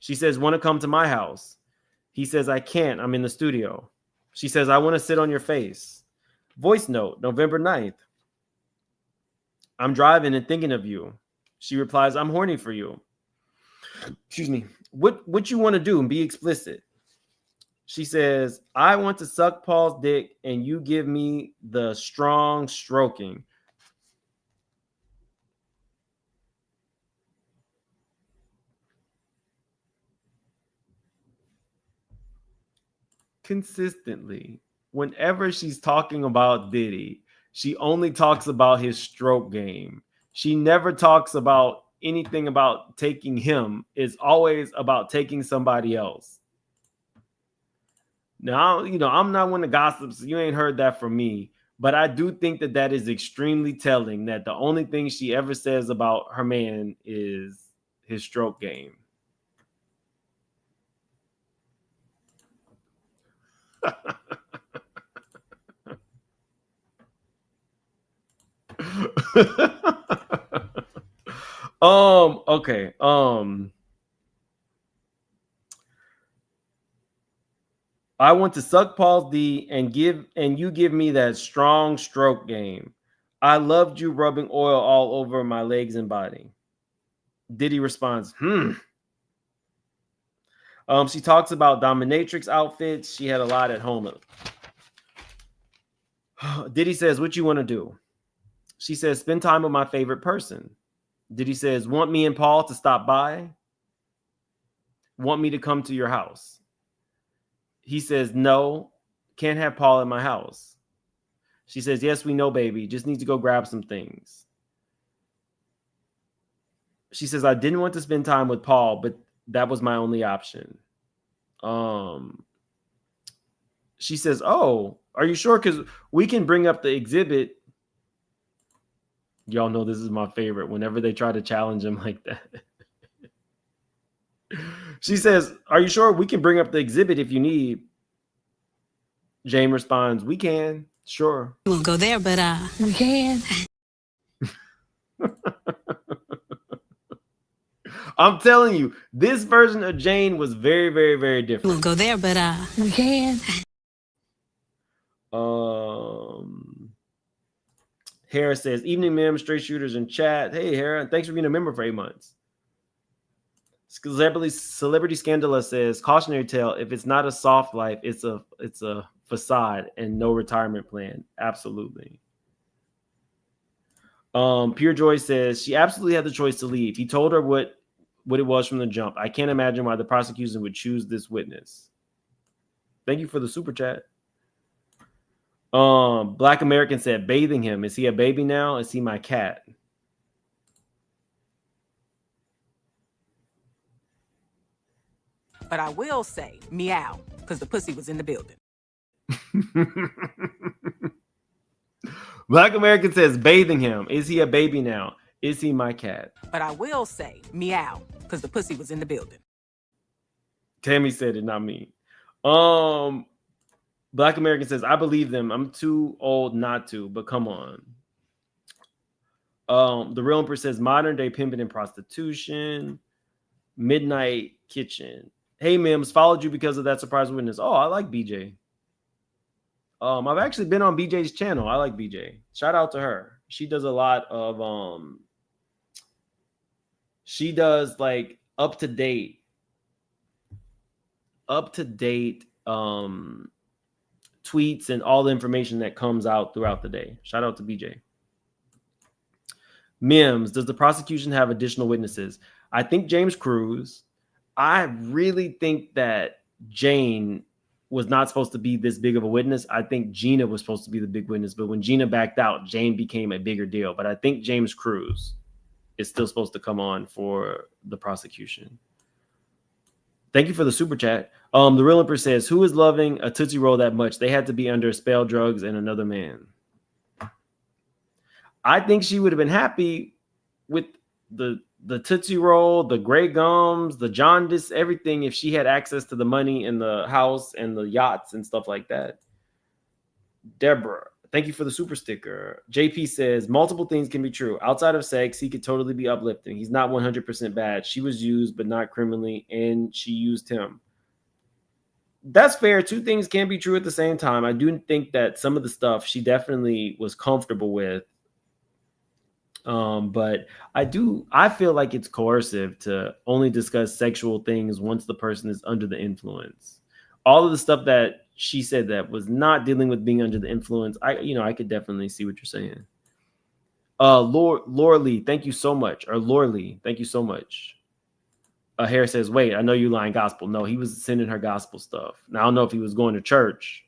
she says, want to come to my house? He says, I can't. I'm in the studio. She says, I want to sit on your face. Voice note, November 9th. I'm driving and thinking of you. She replies, I'm horny for you. Excuse me. What you want to do and be explicit? She says, I want to suck Paul's dick and you give me the strong stroking. Consistently, whenever she's talking about Diddy, she only talks about his stroke game. She never talks about anything about taking him. It's always about taking somebody else. Now, I'm not one to gossip, so you ain't heard that from me. But I do think that is extremely telling that the only thing she ever says about her man is his stroke game. Okay. I want to suck Paul's D and you give me that strong stroke game. I loved you rubbing oil all over my legs and body. Diddy responds, She talks about dominatrix outfits. She had a lot at home. Diddy says, what you want to do? She says, spend time with my favorite person. Diddy says, want me and Paul to stop by? Want me to come to your house? He says, no, can't have Paul in my house. She says, yes, we know, baby. Just need to go grab some things. She says, I didn't want to spend time with Paul, but that was my only option. She says, oh, are you sure? Because we can bring up the exhibit. Y'all know this is my favorite whenever they try to challenge him like that. She says, "Are you sure we can bring up the exhibit if you need?" Jane responds, "We can, sure." We won't go there, but we can. I'm telling you, this version of Jane was very, very, very We different. won't go there, but we can. Hera says, "Evening, ma'am, straight shooters in chat." Hey, Hera, thanks for being a member for 8 months. Celebrity Scandala says, "Cautionary tale: if it's not a soft life, it's a facade and no retirement plan." Absolutely. Pure Joy says she absolutely had the choice to leave. He told her what it was from the jump. I can't imagine why the prosecution would choose this witness. Thank you for the super chat. Black American said, "Bathing him. Is he a baby now? Is he my cat?" But I will say meow, because the pussy was in the building. Black American says, "Bathing him. Is he a baby now? Is he my cat?" But I will say meow, because the pussy was in the building. Tammy said it, not me. Black American says, "I believe them. I'm too old not to, but come on." The Real Emperor says, "Modern day pimping and prostitution." Midnight Kitchen. Hey, Mims, followed you because of that surprise witness. Oh, I like BJ. I've actually been on BJ's channel. I like BJ. Shout out to her. She does a lot of she does like up to date tweets and all the information that comes out throughout the day. Shout out to BJ. Mims, does the prosecution have additional witnesses? I think James Cruz. I really think that Jane was not supposed to be this big of a witness. I think Gina was supposed to be the big witness, but when Gina backed out, Jane became a bigger deal. But I think James Cruz is still supposed to come on for the prosecution. Thank you for the super chat. The Real Emperor says, "Who is loving a Tootsie Roll that much? They had to be under spell drugs and another man." I think she would have been happy with the Tootsie Roll, the gray gums, the jaundice, everything if she had access to the money in the house and the yachts and stuff like that. Deborah, thank you for the super sticker. JP says, "Multiple things can be true. Outside of sex, he could totally be uplifting. He's not 100% bad. She was used, but not criminally, and she used him." That's fair. Two things can be true at the same time. I do think that some of the stuff she definitely was comfortable with. But I feel like it's coercive to only discuss sexual things once the person is under the influence. All of the stuff that she said that was not dealing with being under the influence, I could definitely see what you're saying. Lorley, thank you so much. Or Lorley, thank you so much. Harris says, "Wait, I know you lying gospel." No, he was sending her gospel stuff. Now I don't know if he was going to church.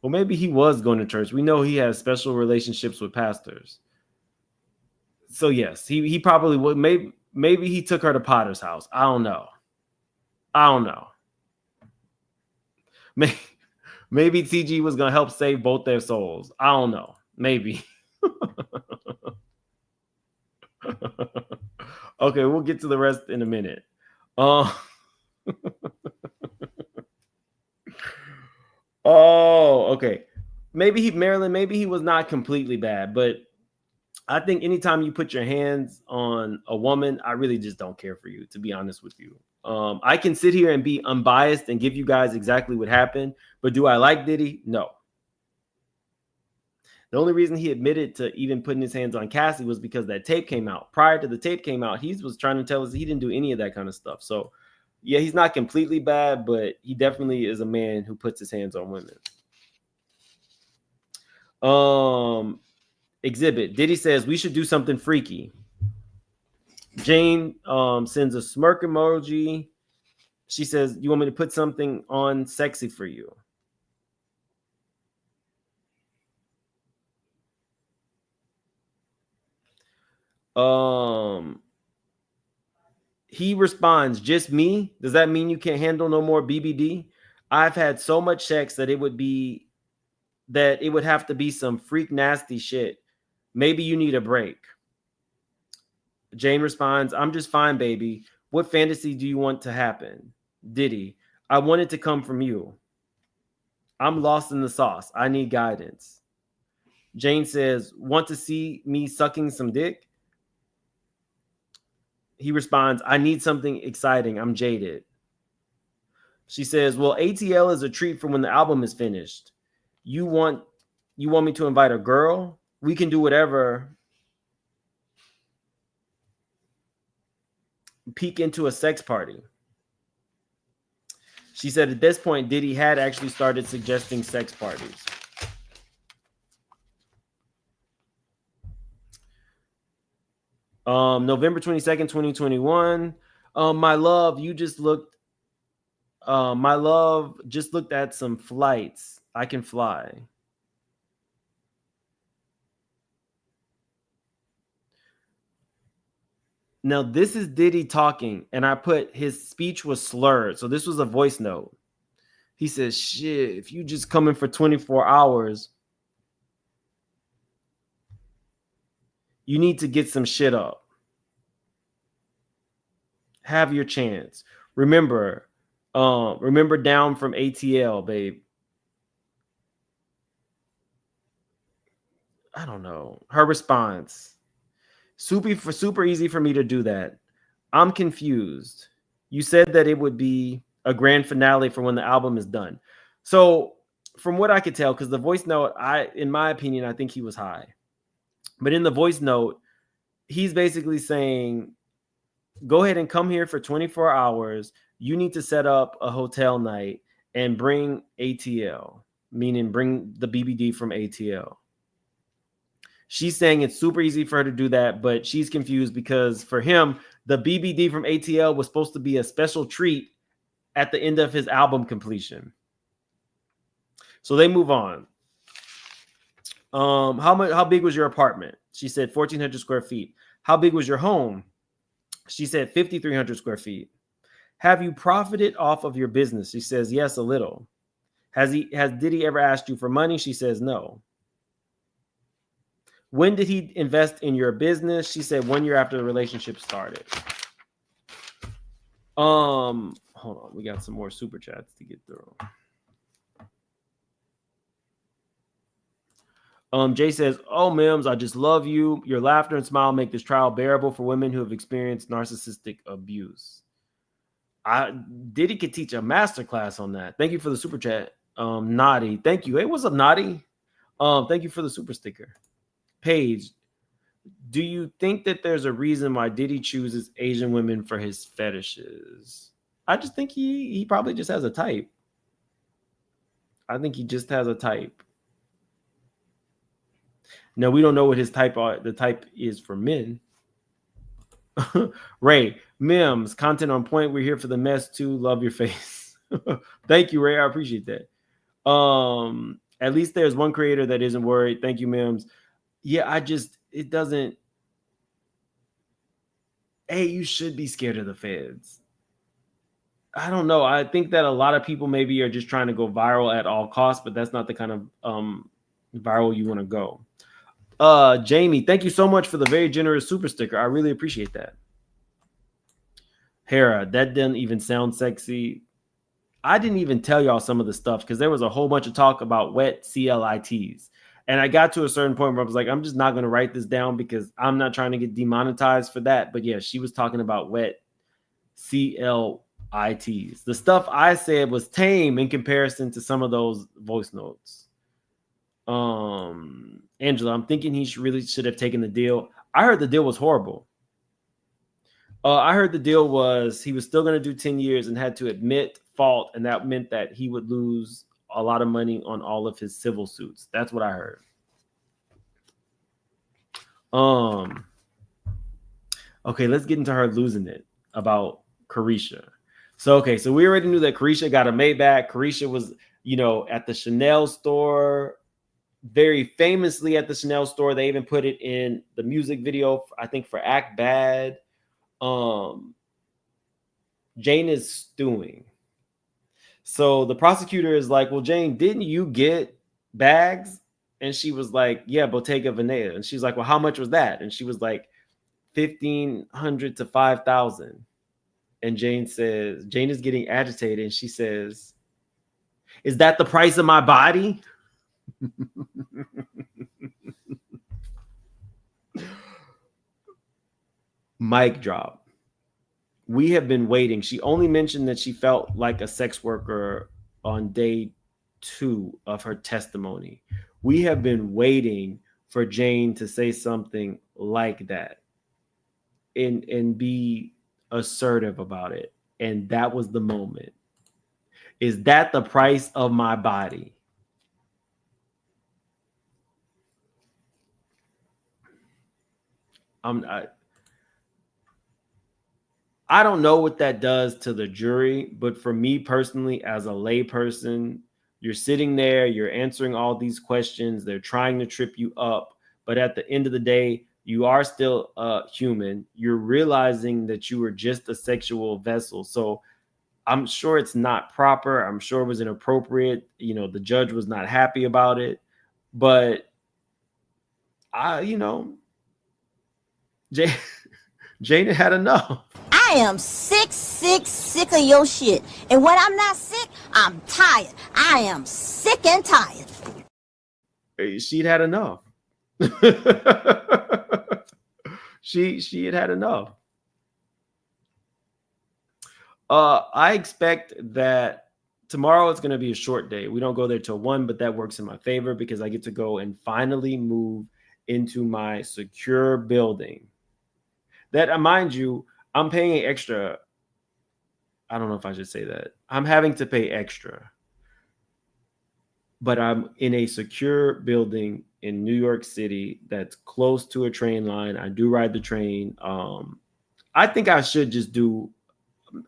Well, maybe he was going to church. We know he has special relationships with pastors. So yes, he probably would. Maybe he took her to Potter's house. I don't know. Maybe TG was going to help save both their souls. I don't know. Maybe. Okay, we'll get to the rest in a minute. Oh, okay. Maybe he was not completely bad, but I think anytime you put your hands on a woman, I really just don't care for you, to be honest with you. I can sit here and be unbiased and give you guys exactly what happened, but do I like Diddy? No. The only reason he admitted to even putting his hands on Cassie was because that tape came out. Prior to the tape came out, he was trying to tell us he didn't do any of that kind of stuff. So, yeah, he's not completely bad, but he definitely is a man who puts his hands on women. Exhibit. Diddy says we should do something freaky. Jane sends a smirk emoji. She says, "You want me to put something on sexy for you?" He responds, "Just me? Does that mean you can't handle no more BBD? I've had so much sex that it would have to be some freak nasty shit. Maybe you need a break." Jane responds, I'm just fine, baby. What fantasy do you want to happen? Diddy, I want it to come from you. I'm lost in the sauce. I need guidance. Jane says, want to see me sucking some dick? He responds, I need something exciting. I'm jaded. She says, well, ATL is a treat for when the album is finished. You want me to invite a girl? We can do whatever. Peek into a sex party. She said at this point, Diddy had actually started suggesting sex parties. November 22nd, 2021. My love, my love just looked at some flights. I can fly. Now, this is Diddy talking, and I put his speech was slurred. So this was a voice note. He says, shit, if you just come in for 24 hours, you need to get some shit up. Have your chance. Remember down from ATL, babe. I don't know. Her response. Super easy for me to do that. I'm confused. You said that it would be a grand finale for when the album is done. So from what I could tell, because the voice note, in my opinion, I think he was high. But in the voice note, he's basically saying, go ahead and come here for 24 hours. You need to set up a hotel night and bring ATL, meaning bring the BBD from ATL. She's saying it's super easy for her to do that, but she's confused because for him, the BBD from ATL was supposed to be a special treat at the end of his album completion. So they move on. How big was your apartment? She said 1,400 square feet. How big was your home? She said 5,300 square feet. Have you profited off of your business? She says, yes, a little. Has Diddy ever asked you for money? She says, no. When did he invest in your business? She said 1 year after the relationship started. Hold on. We got some more super chats to get through. Jay says, oh, Mims, I just love you. Your laughter and smile make this trial bearable for women who have experienced narcissistic abuse. Diddy could teach a masterclass on that. Thank you for the super chat. Naughty. Thank you. Hey, what's up, Naughty? Thank you for the super sticker. Paige, do you think that there's a reason why Diddy chooses Asian women for his fetishes? I just think he probably just has a type. I think he just has a type. Now, we don't know what his type the type is for men. Ray, Mims, content on point. We're here for the mess too. Love your face. Thank you, Ray. I appreciate that. At least there's one creator that isn't worried. Thank you, Mims. Yeah, it doesn't. Hey, you should be scared of the feds. I don't know. I think that a lot of people maybe are just trying to go viral at all costs, but that's not the kind of viral you want to go. Jamie, thank you so much for the very generous super sticker. I really appreciate that. Hera, that doesn't even sound sexy. I didn't even tell y'all some of the stuff because there was a whole bunch of talk about wet CLITs. And I got to a certain point where I was like, I'm just not going to write this down because I'm not trying to get demonetized for that. But yeah, she was talking about wet CLITs. The stuff I said was tame in comparison to some of those voice notes. Angela, I'm thinking he really should have taken the deal. I heard the deal was horrible. I heard the deal was he was still going to do 10 years and had to admit fault. And that meant that he would lose a lot of money on all of his civil suits. That's what I heard. Okay, let's get into her losing it about Carisha. So we already knew that Carisha got a Maybach. Carisha was, at the Chanel store, very famously at the Chanel store. They even put it in the music video, I think, for Act Bad. Jane is stewing. So the prosecutor is like, well, Jane, didn't you get bags? And she was like, yeah, Bottega Veneta. And she's like, well, how much was that? And she was like, 1,500 to 5,000. And Jane is getting agitated, and she says, "Is that the price of my body?" Mic drop. We have been waiting. She only mentioned that she felt like a sex worker on day 2 of her testimony. We have been waiting for Jane to say something like that and be assertive about it. And that was the moment. Is that the price of my body? I don't know what that does to the jury, but for me personally, as a lay person, you're sitting there, you're answering all these questions, they're trying to trip you up, but at the end of the day, you are still a human. You're realizing that you were just a sexual vessel. So I'm sure it's not proper. I'm sure it was inappropriate. You know, the judge was not happy about it, but Jane had enough. I am sick of your shit. And when I'm not sick, I'm tired. I am sick and tired. She'd had enough. she had enough. I expect that tomorrow it's going to be a short day. We don't go there till 1, but that works in my favor because I get to go and finally move into my secure building. That, mind you, I'm paying extra. I don't know if I should say that. I'm having to pay extra. But I'm in a secure building in New York City that's close to a train line. I do ride the train. I think I should just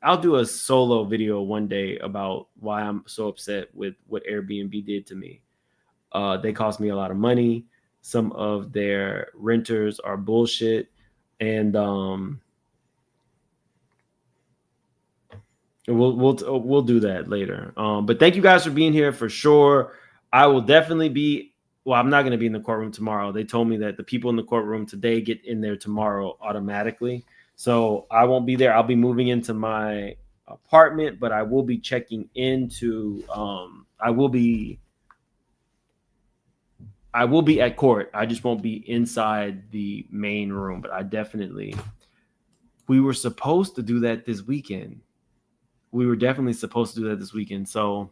I'll do a solo video one day about why I'm so upset with what Airbnb did to me. They cost me a lot of money. Some of their renters are bullshit. And we'll do that later. But thank you guys for being here for sure. I will definitely be. Well, I'm not going to be in the courtroom tomorrow. They told me that the people in the courtroom today get in there tomorrow automatically. So I won't be there. I'll be moving into my apartment, but I will be checking into. I will be at court. I just won't be inside the main room. But I definitely. We were supposed to do that this weekend. We were definitely supposed to do that this weekend. So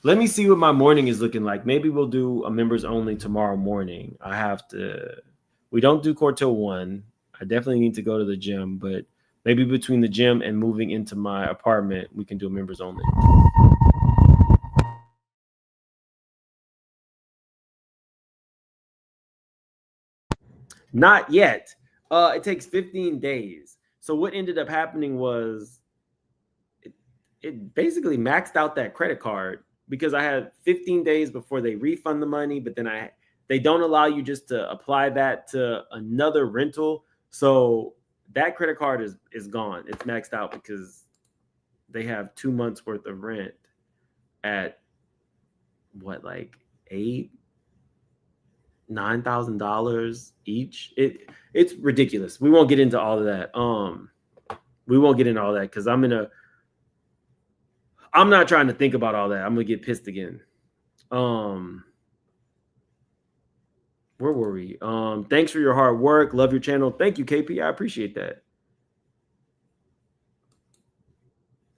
let me see what my morning is looking like. Maybe we'll do a members only tomorrow morning. We don't do court till 1. I definitely need to go to the gym, but maybe between the gym and moving into my apartment, we can do a members only. Not yet. It takes 15 days. So what ended up happening was it basically maxed out that credit card because I had 15 days before they refund the money, but then they don't allow you just to apply that to another rental. So that credit card is gone. It's maxed out because they have 2 months worth of rent at what, like $9,000 each. It's ridiculous. We won't get into all of that. Because I'm not trying to think about all that. I'm gonna get pissed again. Where were we? Thanks for your hard work. Love your channel. Thank you, KP. I appreciate that.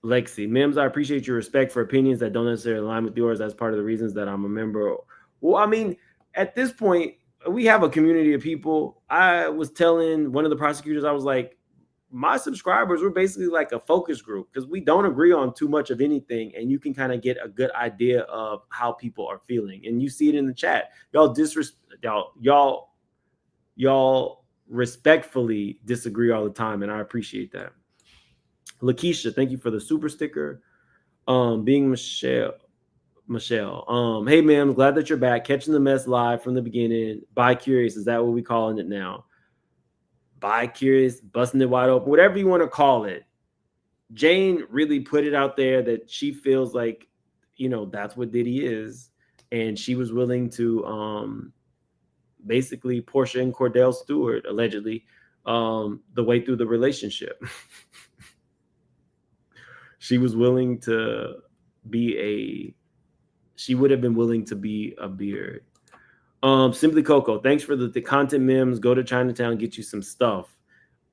Lexi, Mims, I appreciate your respect for opinions that don't necessarily align with yours. That's part of the reasons that I'm a member. Well, I mean, at this point, we have a community of people. I was telling one of the prosecutors, I was like, my subscribers were basically like a focus group because we don't agree on too much of anything, and you can kind of get a good idea of how people are feeling, and you see it in the chat. Y'all respectfully disagree all the time, and I appreciate that. Lakeisha, thank you for the super sticker. Being Michelle. Hey, ma'am, glad that you're back. Catching the mess live from the beginning. Bi curious, is that what we calling it now? Bi curious, busting it wide open, whatever you want to call it. Jane really put it out there that she feels like, that's what Diddy is, and she was willing to basically Portia and Cordell Stewart, allegedly, the way through the relationship. She was willing to she would have been willing to be a beard. Simply Coco, thanks for the content memes. Go to Chinatown, get you some stuff.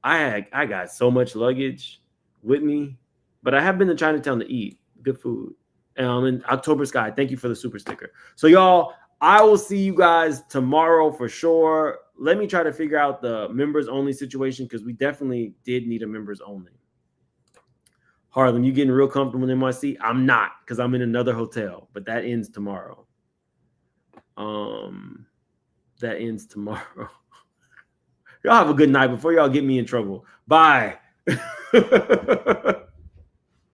I got so much luggage with me, but I have been to Chinatown to eat good food. And October Sky, thank you for the super sticker. So y'all, I will see you guys tomorrow for sure. Let me try to figure out the members only situation because we definitely did need a members only. Harlem, you getting real comfortable in my seat? I'm not because I'm in another hotel, but that ends tomorrow. That ends tomorrow. Y'all have a good night before y'all get me in trouble. Bye.